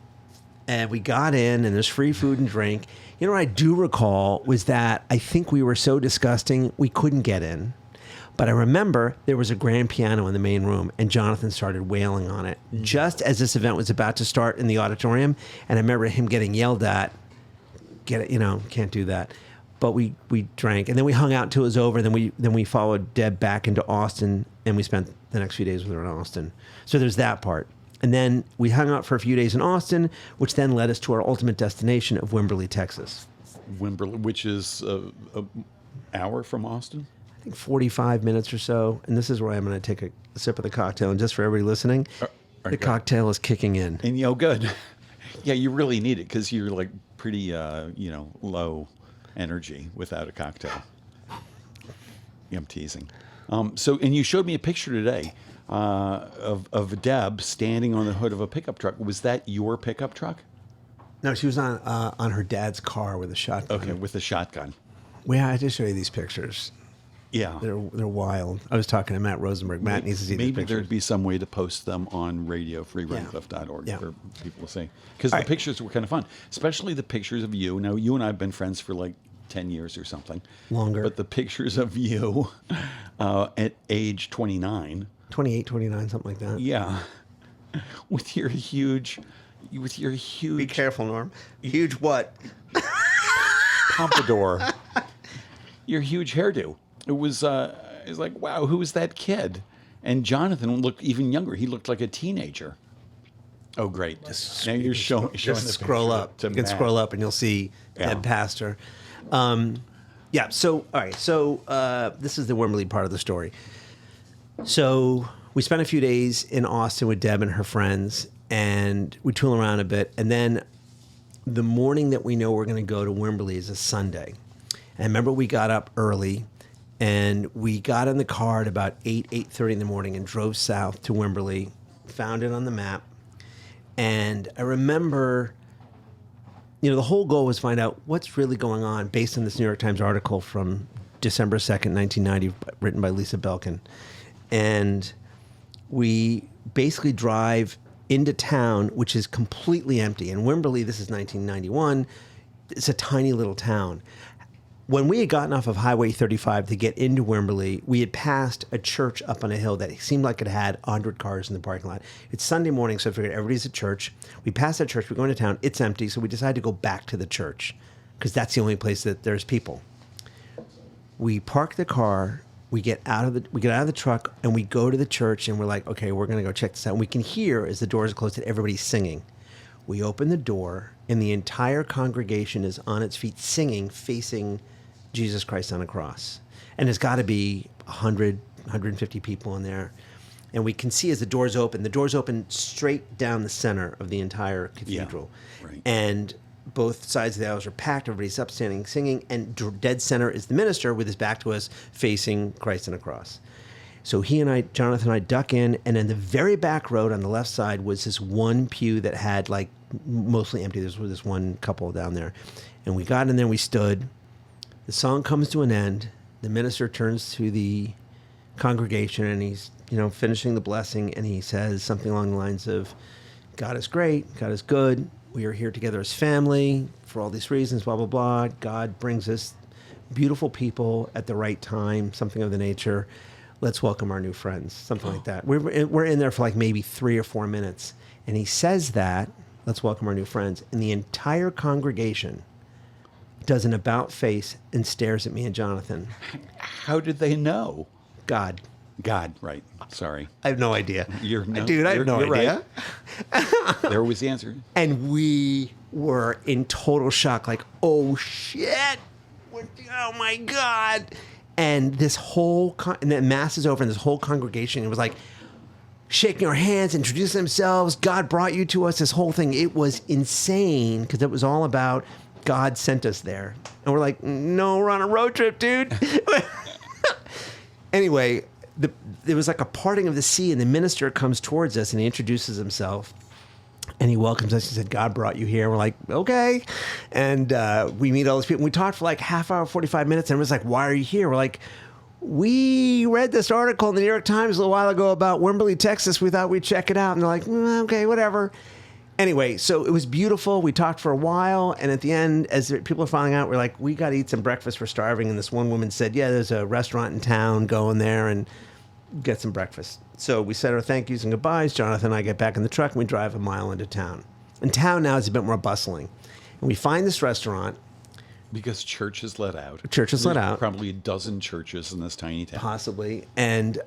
and we got in, and there's free food and drink. You know what I do recall was that I think we were so disgusting we couldn't get in. But I remember there was a grand piano in the main room, and Jonathan started wailing on it just as this event was about to start in the auditorium. And I remember him getting yelled at, can't do that. But we drank, and then we hung out until it was over. Then we followed Deb back into Austin, and we spent the next few days with her in Austin. So there's that part. And then we hung out for a few days in Austin, which then led us to our ultimate destination of Wimberley, Texas. Wimberley, which is an hour from Austin? I think 45 minutes or so. And this is where I'm going to take a sip of the cocktail. And just for everybody listening, the cocktail is kicking in. And, good. Yeah, you really need it because you're like pretty, low energy without a cocktail. Yeah, I'm teasing. And you showed me a picture today of Deb standing on the hood of a pickup truck. Was that your pickup truck? No, she was on her dad's car with a shotgun. Okay, with a shotgun. Well, I had to show you these pictures. Yeah. They're wild. I was talking to Matt Rosenberg. Matt needs to see these Maybe pictures. there'd be some way to post them on radio, freeradcliffe.org for people to see. Because the pictures were kind of fun, especially the pictures of you. Now, you and I have been friends for like 10 years or something. Longer. But the pictures of you at age 29. 28, 29, something like that. Yeah. With your huge... Be careful, Norm. Huge what? Pompadour. Your huge hairdo. It was like, wow, who is that kid? And Jonathan looked even younger. He looked like a teenager. Oh, great. Now you're showing the scroll picture up. to You can Matt. scroll up and you'll see Ed Pastor. So, all right. So this is the Wimberley part of the story. So we spent a few days in Austin with Deb and her friends, and we tool around a bit. And then the morning that we know we're going to go to Wimberley is a Sunday. And I remember we got up early, and we got in the car at about 8:30 in the morning and drove south to Wimberley, found it on the map. And I remember, the whole goal was to find out what's really going on based on this New York Times article from December 2nd, 1990, written by Lisa Belkin. And we basically drive into town, which is completely empty. And Wimberley, this is 1991, it's a tiny little town. When we had gotten off of Highway 35 to get into Wimberley, we had passed a church up on a hill that seemed like it had 100 cars in the parking lot. It's Sunday morning, so I figured everybody's at church. We passed that church, we go into town, it's empty, so we decided to go back to the church because that's the only place that there's people. We park the car, we get out of the truck, and we go to the church, and we're like, okay, we're going to go check this out. And we can hear, as the doors are closed, that everybody's singing. We open the door, and the entire congregation is on its feet singing, facing Jesus Christ on a cross. And there's got to be 100, 150 people in there. And we can see as the doors open straight down the center of the entire cathedral. Yeah, right. And both sides of the aisles are packed. Everybody's up standing, singing. And dead center is the minister with his back to us, facing Christ on a cross. So Jonathan and I duck in. And in the very back road on the left side was this one pew that had like mostly empty. There was this one couple down there. And we got in there, we stood. The song comes to an end, the minister turns to the congregation and he's, finishing the blessing, and he says something along the lines of, God is great, God is good, we are here together as family for all these reasons, blah, blah, blah. God brings us beautiful people at the right time, something of the nature. Let's welcome our new friends, something like that. We're in there for like maybe 3 or 4 minutes, and he says that, let's welcome our new friends, and the entire congregation does an about face and stares at me and Jonathan. How did they know? God, right. Sorry. I have no idea. Dude, I have no idea. Right. There was the answer. And we were in total shock, like, oh shit, oh my God. And this whole, and the mass is over, and this whole congregation, it was like shaking our hands, introducing themselves. God brought you to us, this whole thing. It was insane because it was all about God sent us there. And we're like, no, we're on a road trip, dude. Anyway, there was like a parting of the sea, and the minister comes towards us, and he introduces himself, and he welcomes us. He said, God brought you here. We're like, okay. And we meet all these people. We talked for like half hour, 45 minutes, and it was like, why are you here? We're like, we read this article in the New York Times a little while ago about Wimberley, Texas. We thought we'd check it out. And they're like, okay, whatever. Anyway, so it was beautiful. We talked for a while, and at the end, as people are finding out, we're like, we got to eat some breakfast. We're starving. And this one woman said, yeah, there's a restaurant in town. Go in there and get some breakfast. So we said our thank yous and goodbyes. Jonathan and I get back in the truck, and we drive a mile into town. And town now is a bit more bustling. And we find this restaurant. Because church is let out. Church is let out. Probably a dozen churches in this tiny town. Possibly. And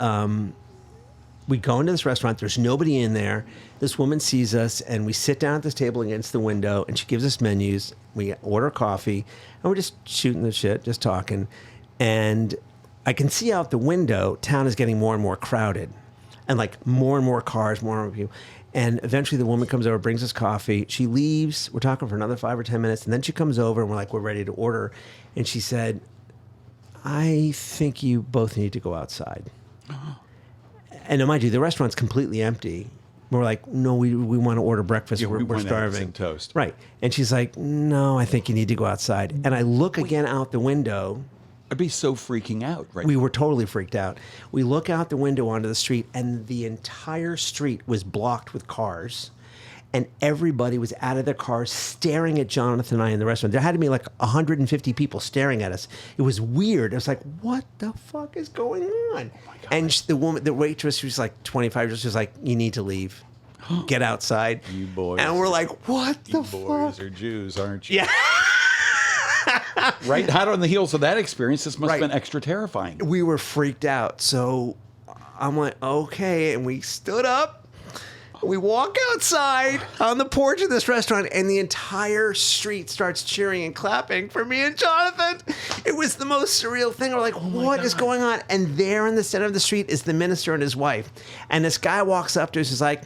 we go into this restaurant. There's nobody in there. This woman sees us, and we sit down at this table against the window, and she gives us menus. We order coffee, and we're just shooting the shit, just talking. And I can see out the window, town is getting more and more crowded, and like more and more cars, more and more people. And eventually the woman comes over, brings us coffee. She leaves. We're talking for another 5 or 10 minutes, and then she comes over, and we're ready to order. And she said, I think you both need to go outside. And mind you, the restaurant's completely empty. We're like, no, we want to order breakfast. Yeah, we're starving. And toast. Right. And she's like, no, I think you need to go outside. And I look again out the window. I'd be so freaking out, right? We were totally freaked out. We look out the window onto the street, and the entire street was blocked with cars. And everybody was out of their cars staring at Jonathan and I in the restaurant. There had to be like 150 people staring at us. It was weird. It was like, what the fuck is going on? Oh my God. And the waitress, she was like 25 years, she was like, you need to leave. Get outside. You boys. And we're like, what the fuck? You boys are Jews, aren't you? Yeah. Right? Hot on the heels of that experience, this must have been extra terrifying. We were freaked out. So I'm like, okay. And we stood up. We walk outside on the porch of this restaurant, and the entire street starts cheering and clapping for me and Jonathan. It was the most surreal thing. We're like, what is going on? And there in the center of the street is the minister and his wife. And this guy walks up to us. He's like,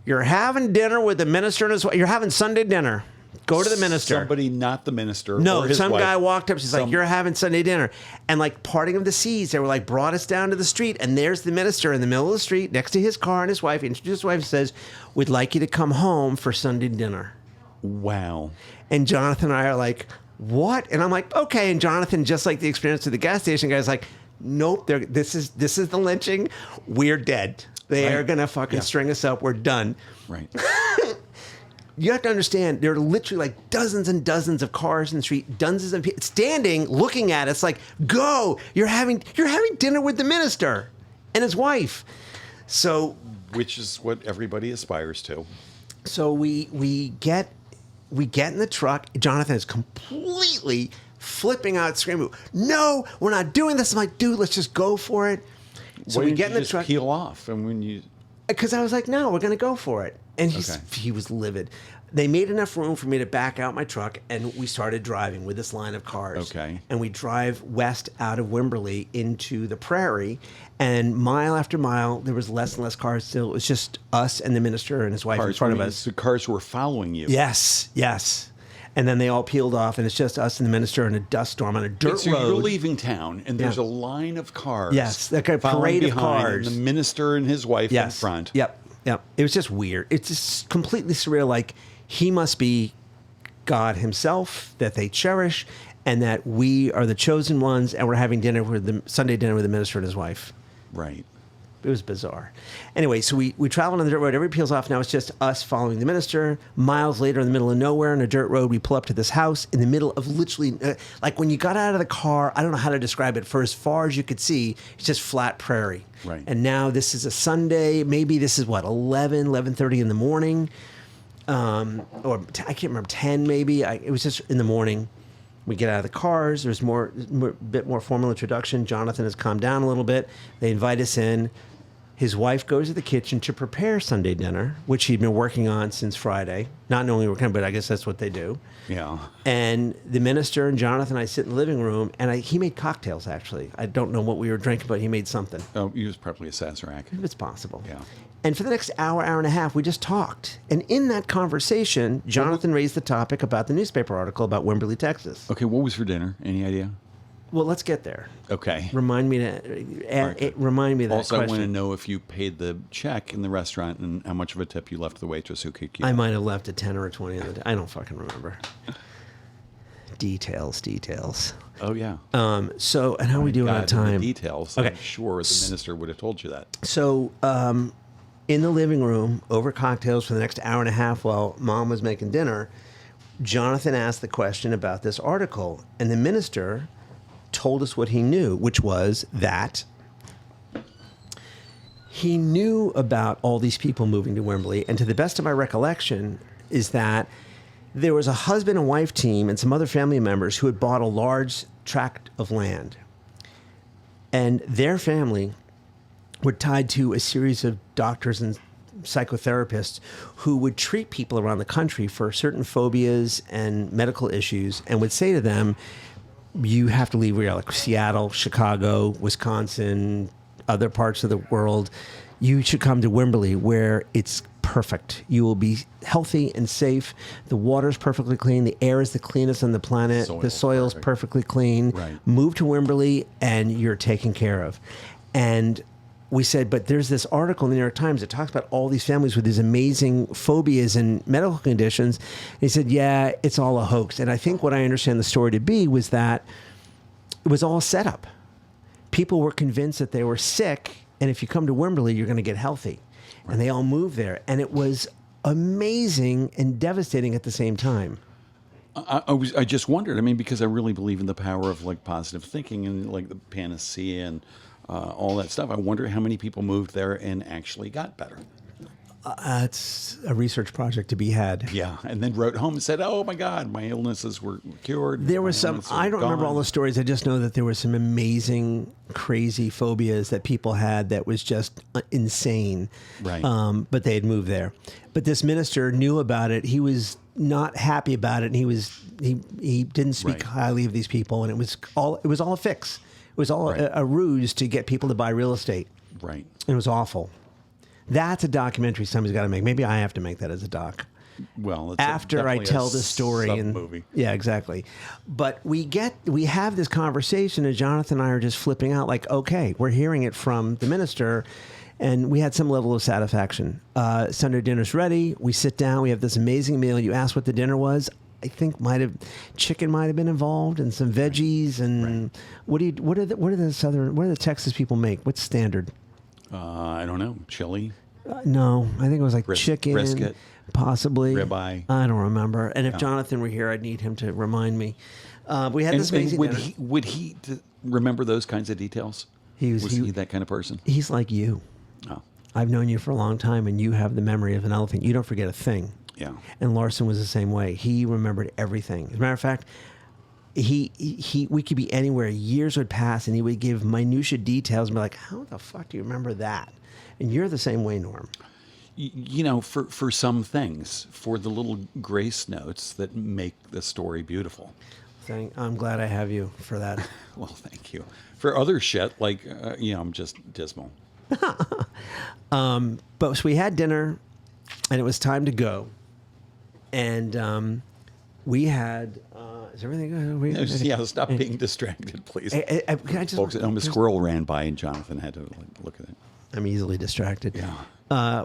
you're having dinner with the minister and his wife. You're having Sunday dinner. Go to the minister. Somebody, not the minister. No, or his some wife. guy walked up. She's like, you're having Sunday dinner. And like parting of the seas, they were like, brought us down to the street. And there's the minister in the middle of the street next to his car and his wife. He introduced his wife and says, we'd like you to come home for Sunday dinner. Wow. And Jonathan and I are like, what? And I'm like, okay. And Jonathan, just like the experience at the gas station, guy's like, nope, this is the lynching. We're dead. They are going to fucking string us up. We're done. Right. You have to understand, there are literally like dozens and dozens of cars in the street, dozens of people standing, looking at us like, go, you're having dinner with the minister and his wife. So, which is what everybody aspires to. So we get in the truck. Jonathan is completely flipping out, screaming, no, we're not doing this. I'm like, dude, let's just go for it. So we get in the truck. Peel off, and when you, because I was like, no, we're going to go for it. And he was livid. They made enough room for me to back out my truck, and we started driving with this line of cars. Okay. And we drive west out of Wimberley into the prairie, and mile after mile, there was less and less cars still. It was just us and the minister and his wife in front of us. The cars were following you. Yes. And then they all peeled off, and it's just us and the minister in a dust storm on a dirt road. So you're leaving town, and there's a line of cars. Yes, like a parade of cars. And the minister and his wife in front. Yep. It was just weird. It's just completely surreal. Like, he must be God himself, that they cherish, and that we are the chosen ones, and we're having Sunday dinner with the minister and his wife. Right. It was bizarre. Anyway, so we travel on the dirt road. Everybody peels off. Now it's just us following the minister. Miles later, in the middle of nowhere on a dirt road, we pull up to this house in the middle of literally, like when you got out of the car, I don't know how to describe it. For as far as you could see, it's just flat prairie. Right. And now this is a Sunday. Maybe this is 11:30 in the morning. Or I can't remember, 10 maybe. It was just in the morning. We get out of the cars. There's bit more formal introduction. Jonathan has calmed down a little bit. They invite us in. His wife goes to the kitchen to prepare Sunday dinner, which he'd been working on since Friday. Not knowing we were coming, but I guess that's what they do. Yeah. And the minister and Jonathan and I sit in the living room, and he made cocktails, actually. I don't know what we were drinking, but he made something. Oh, he was probably a Sazerac. It's possible. Yeah. And for the next hour and a half, we just talked. And in that conversation, Jonathan raised the topic about the newspaper article about Wimberley, Texas. Okay, what was for dinner? Any idea? Well, let's get there. Okay. Remind me remind me of that Also, question. I want to know if you paid the check in the restaurant and how much of a tip you left the waitress who could keep. I might have left a 10 or a 20 on the I don't fucking remember. Details. Oh, yeah. So, and how are we doing on time? The details. Okay. I'm sure the minister would have told you that. So, in the living room, over cocktails for the next hour and a half while Mom was making dinner, Jonathan asked the question about this article. And the minister told us what he knew, which was that he knew about all these people moving to Wembley. And to the best of my recollection is that there was a husband and wife team and some other family members who had bought a large tract of land. And their family were tied to a series of doctors and psychotherapists who would treat people around the country for certain phobias and medical issues and would say to them, you have to leave where you're like Seattle, Chicago, Wisconsin, other parts of the world. You should come to Wimberley where it's perfect. You will be healthy and safe. The water's perfectly clean. The air is the cleanest on the planet. The soil's perfectly clean. Right. Move to Wimberley and you're taken care of. And we said, but there's this article in the New York Times that talks about all these families with these amazing phobias and medical conditions. And he said, yeah, it's all a hoax. And I think what I understand the story to be was that it was all set up. People were convinced that they were sick, and if you come to Wimberley, you're going to get healthy. Right. And they all moved there. And it was amazing and devastating at the same time. I just wondered, I mean, because I really believe in the power of like positive thinking and like the panacea and all that stuff. I wonder how many people moved there and actually got better. It's a research project to be had. Yeah, and then wrote home and said, "Oh my God, my illnesses were cured." There was some. I don't remember all the stories. I just know that there were some amazing, crazy phobias that people had that was just insane. Right. But they had moved there. But this minister knew about it. He was not happy about it, and he didn't speak highly of these people. And it was all a fix. It was all a ruse to get people to buy real estate. Right. It was awful. That's a documentary somebody's got to make. Maybe I have to make that as a doc. Well, it's after I tell the story and movie. Yeah, exactly. But we have this conversation, and Jonathan and I are just flipping out. Like, okay, we're hearing it from the minister, and we had some level of satisfaction. Sunday dinner's ready. We sit down. We have this amazing meal. You asked what the dinner was. I think chicken might have been involved and some veggies and what do the Texas people make? What's standard? I don't know. Chili? No, I think it was like chicken, brisket, possibly ribeye. I don't remember. And if Jonathan were here, I'd need him to remind me. We had this amazing. Would he remember those kinds of details? Was he that kind of person? He's like you. Oh. I've known you for a long time, and you have the memory of an elephant. You don't forget a thing. Yeah. And Larson was the same way. He remembered everything. As a matter of fact, we could be anywhere. Years would pass, and he would give minutiae details and be like, "How the fuck do you remember that?" And you're the same way, Norm. You know, for some things, for the little grace notes that make the story beautiful. I'm glad I have you for that. Well, thank you. For other shit, like I'm just dismal. But so we had dinner, and it was time to go. And we had. Is everything good? Stop being distracted, please. Can I just, Folks at home, a squirrel ran by, and Jonathan had to look at it. I'm easily distracted. Yeah.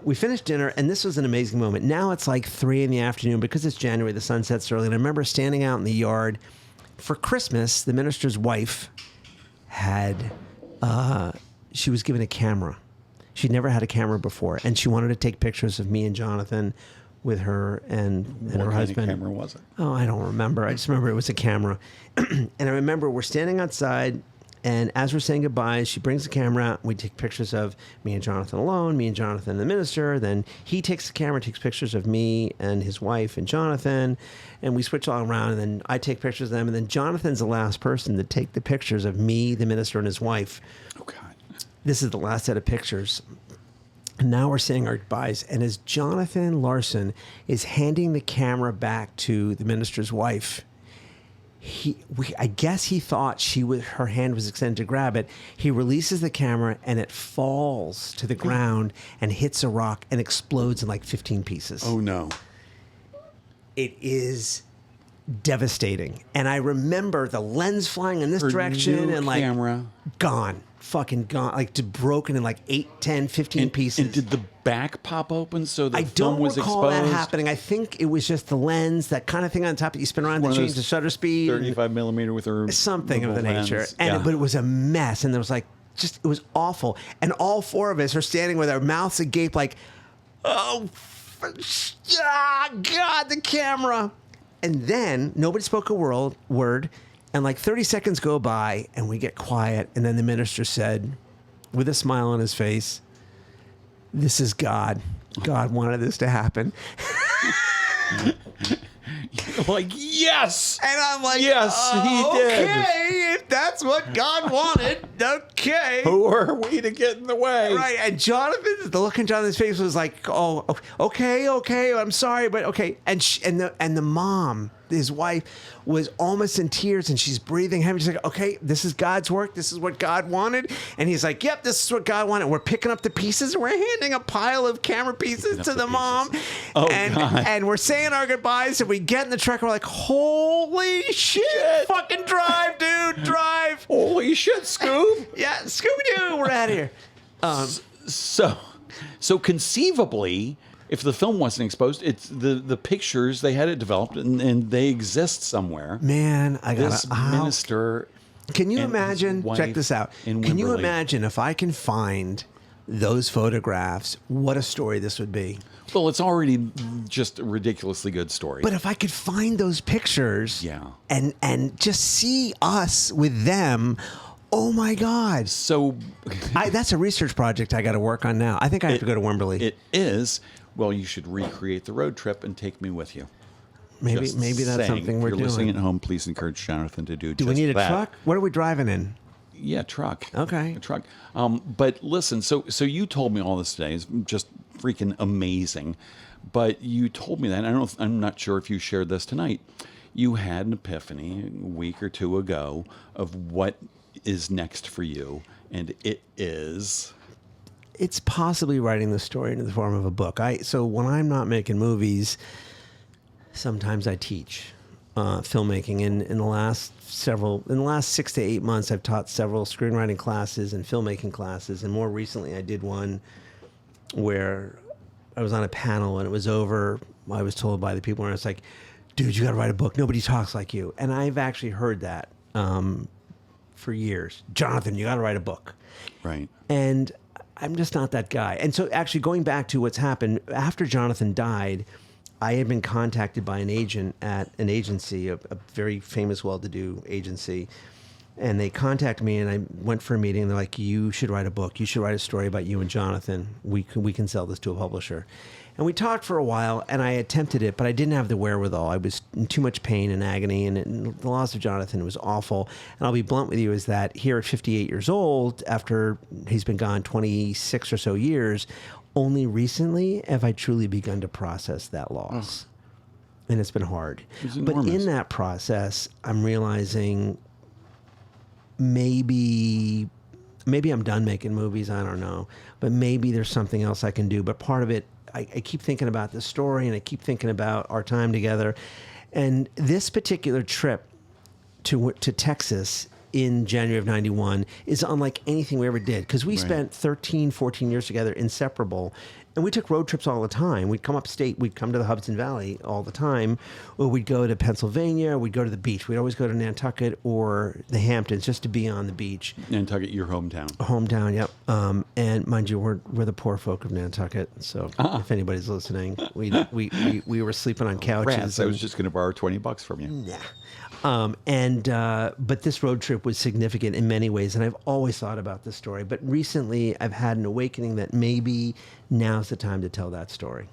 we finished dinner, and this was an amazing moment. Now it's like 3 p.m. because it's January. The sun sets early, and I remember standing out in the yard for Christmas. The minister's wife had she was given a camera. She'd never had a camera before, and she wanted to take pictures of me and Jonathan with her and her husband. What camera was it? Oh, I don't remember. I just remember it was a camera. And I remember we're standing outside, and as we're saying goodbye, she brings the camera out. We take pictures of me and Jonathan alone, me and Jonathan and the minister. Then he takes the camera, takes pictures of me and his wife and Jonathan, and we switch all around, and then I take pictures of them, and then Jonathan's the last person to take the pictures of me, the minister, and his wife. Oh, God. This is the last set of pictures. And now we're saying our goodbyes. And as Jonathan Larson is handing the camera back to the minister's wife, I guess he thought her hand was extended to grab it. He releases the camera, and it falls to the ground and hits a rock and explodes in like 15 pieces. Oh, no. It is devastating. And I remember the lens flying in this direction and like camera. Gone. Fucking gone. Like broken in like 8, 10, 15 pieces. And did the back pop open so the I film don't was recall exposed? that happening. I think it was just the lens, that kind of thing on top that you spin around to change the shutter speed. 35 millimeter with her something of the lens. nature. And but it was a mess, and there was like it was awful. And all 4 of us are standing with our mouths agape like, oh, God, the camera. And then nobody spoke a word. And like 30 seconds go by, and we get quiet. And then the minister said, with a smile on his face, "This is God. God wanted this to happen." Like, yes! And I'm like, yes, he did. Okay, if that's what God wanted, okay. Who are we to get in the way? Right, and the look in Jonathan's face was like, oh, okay, I'm sorry, but okay. And the mom, his wife, was almost in tears, and she's breathing heavy. She's like, okay, this is God's work. This is what God wanted. And he's like, yep, this is what God wanted. We're picking up the pieces. We're handing a pile of camera pieces to the mom. Oh, and, God. And we're saying our goodbyes, and we get in the truck, and we're like, holy shit. Fucking drive, dude, drive. Holy shit, Scoob. Yeah, Scooby-Doo, we're out of here. So conceivably, if the film wasn't exposed, it's the pictures, they had it developed and they exist somewhere. Man, I got this minister. Can you imagine? Check this out. Can you imagine if I can find those photographs? What a story this would be. Well, it's already just a ridiculously good story. But if I could find those pictures, yeah, and just see us with them. Oh my God! So that's a research project I got to work on now. I think I have to go to Wimberley. It is. Well, you should recreate the road trip and take me with you. Maybe that's something we're doing. If you're listening at home, please encourage Jonathan to do just that. Do we need a truck? What are we driving in? Yeah, truck. Okay. A truck. But listen, so you told me all this today. It's just freaking amazing. But you told me that, and I'm not sure if you shared this tonight. You had an epiphany a week or 2 ago of what is next for you, and it is... It's possibly writing the story into the form of a book. So when I'm not making movies, sometimes I teach filmmaking. And in the last 6 to 8 months, I've taught several screenwriting classes and filmmaking classes. And more recently, I did one where I was on a panel, and it was over. I was told by the people, and it's like, dude, you got to write a book. Nobody talks like you. And I've actually heard that for years. Jonathan, you got to write a book. Right. And I'm just not that guy. And so actually going back to what's happened, after Jonathan died, I had been contacted by an agent at an agency, a very famous, well-to-do agency. And they contacted me, and I went for a meeting, and they're like, you should write a book. You should write a story about you and Jonathan. We can sell this to a publisher. And we talked for a while, and I attempted it, but I didn't have the wherewithal. I was in too much pain and agony, and the loss of Jonathan was awful. And I'll be blunt with you, is that here at 58 years old, after he's been gone 26 or so years, only recently have I truly begun to process that loss. And it's been hard. But in that process, I'm realizing maybe I'm done making movies, I don't know. But maybe there's something else I can do. But part of it, I keep thinking about this story, and I keep thinking about our time together. And this particular trip to Texas in January of 91 is unlike anything we ever did, because we spent 13, 14 years together, inseparable. And we took road trips all the time. We'd come upstate. We'd come to the Hudson Valley all the time. Or we'd go to Pennsylvania. We'd go to the beach. We'd always go to Nantucket or the Hamptons just to be on the beach. Nantucket, your hometown. Hometown, yep. And mind you, we're the poor folk of Nantucket. So if anybody's listening, we were sleeping on couches. Rats, I was just going to borrow $20 from you. Nah. But this road trip was significant in many ways, and I've always thought about this story. But recently, I've had an awakening that maybe now's the time to tell that story.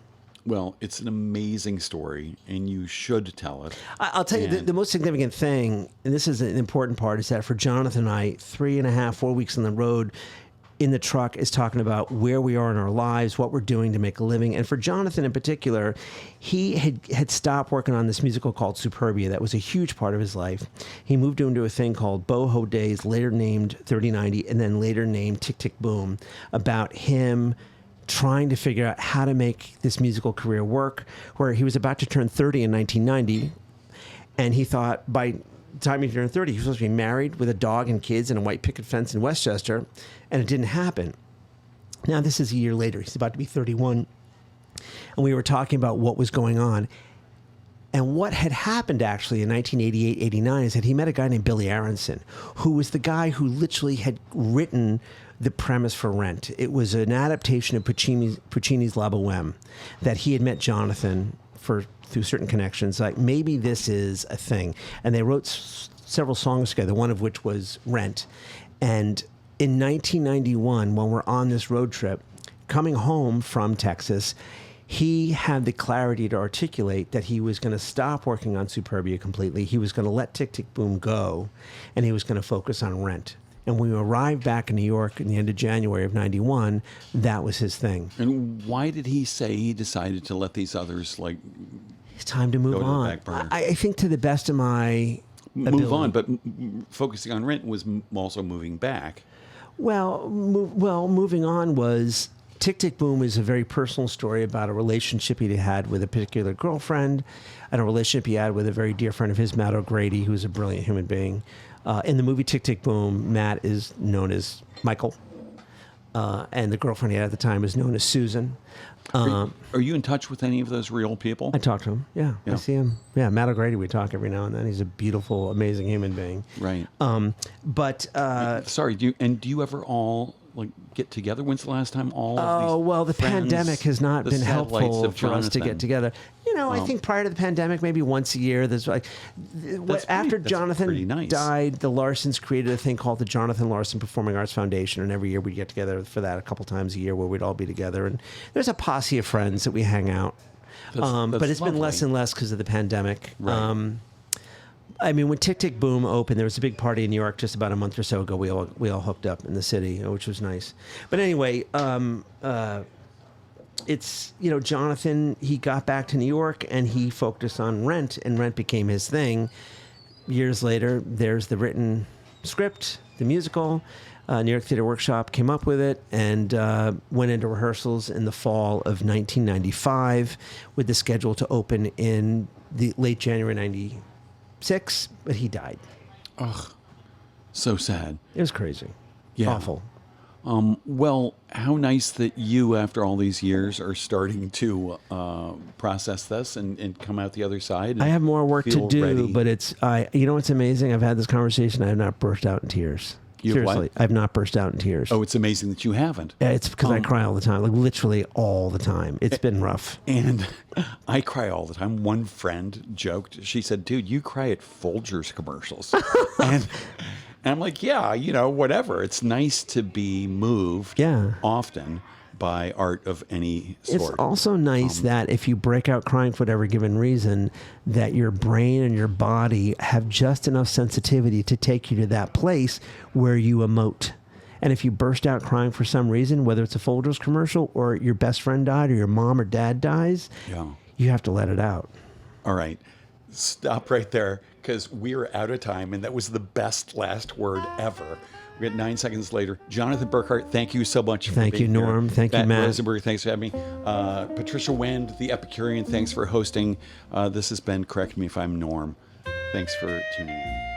Well, it's an amazing story, and you should tell it. I'll tell you, the most significant thing, and this is an important part, is that for Jonathan and I, 3.5, 4 weeks on the road, in the truck is talking about where we are in our lives, what we're doing to make a living. And for Jonathan in particular, he had stopped working on this musical called Superbia. That was a huge part of his life. He moved into a thing called Boho Days, later named 3090, and then later named Tick Tick Boom, about him trying to figure out how to make this musical career work, where he was about to turn 30 in 1990. And he thought by the time he turned 30, he was supposed to be married with a dog and kids and a white picket fence in Westchester, and it didn't happen. Now, this is a year later. He's about to be 31, and we were talking about what was going on. And what had happened actually in 1988, 89 is that he met a guy named Billy Aronson, who was the guy who literally had written the premise for Rent. It was an adaptation of Puccini's La Boheme that he had met Jonathan through certain connections, like maybe this is a thing. And they wrote several songs together, one of which was Rent. And in 1991, when we're on this road trip, coming home from Texas, he had the clarity to articulate that he was going to stop working on Superbia completely. He was going to let Tick Tick Boom go, and he was going to focus on Rent. And when we arrived back in New York in the end of January of 91, that was his thing. And why did he say he decided to let these others, like, it's time to move on? The back burner? I think to the best of my ability. Move on, but focusing on Rent was also moving back. Well, moving on was Tick Tick Boom is a very personal story about a relationship he had with a particular girlfriend and a relationship he had with a very dear friend of his, Matt O'Grady, who is a brilliant human being. In the movie Tick Tick Boom, Matt is known as Michael, and the girlfriend he had at the time is known as Susan. Are you in touch with any of those real people? I talk to him. Yeah, I see him. Yeah, Matt O'Grady, we talk every now and then. He's a beautiful, amazing human being. Right. Sorry, do you ever all get together? When's the last time all of these the friends, pandemic has not been helpful for us to get together. I think prior to the pandemic, maybe once a year. There's after Jonathan died, the Larsons created a thing called the Jonathan Larson Performing Arts Foundation, and every year we'd get together for that a couple times a year where we'd all be together. And there's a posse of friends that we hang out. But it's been less and less because of the pandemic. Right. When Tick Tick Boom opened, there was a big party in New York just about a month or so ago. We all hooked up in the city, which was nice. But anyway, it's, Jonathan, he got back to New York and he focused on Rent, and Rent became his thing. Years later, there's the written script, the musical. New York Theater Workshop came up with it and went into rehearsals in the fall of 1995 with the schedule to open in the late January 96, but he died. Ugh, so sad. It was crazy. Yeah. Awful. Well, how nice that you, after all these years, are starting to process this and come out the other side. I have more work to do, ready. but it's what's amazing? I've had this conversation. I have not burst out in tears. Seriously, what? I've not burst out in tears. Oh, it's amazing that you haven't. Yeah, it's because I cry all the time, like literally all the time. It's been rough. And I cry all the time. One friend joked. She said, "Dude, you cry at Folgers commercials." and I'm like, yeah, whatever. It's nice to be moved often by art of any sort. It's also nice that if you break out crying for whatever given reason, that your brain and your body have just enough sensitivity to take you to that place where you emote. And if you burst out crying for some reason, whether it's a Folgers commercial or your best friend died or your mom or dad dies, you have to let it out. All right. Stop right there, because we're out of time, and that was the best last word ever. We got 9 seconds later. Jonathan Burkhart, thank you so much for being here. Thank you, Norm. Thank you, Matt. Rosenberg, thanks for having me. Patricia Wend, The Epicurean, thanks for hosting. This has been Correct Me If I'm Norm. Thanks for tuning in.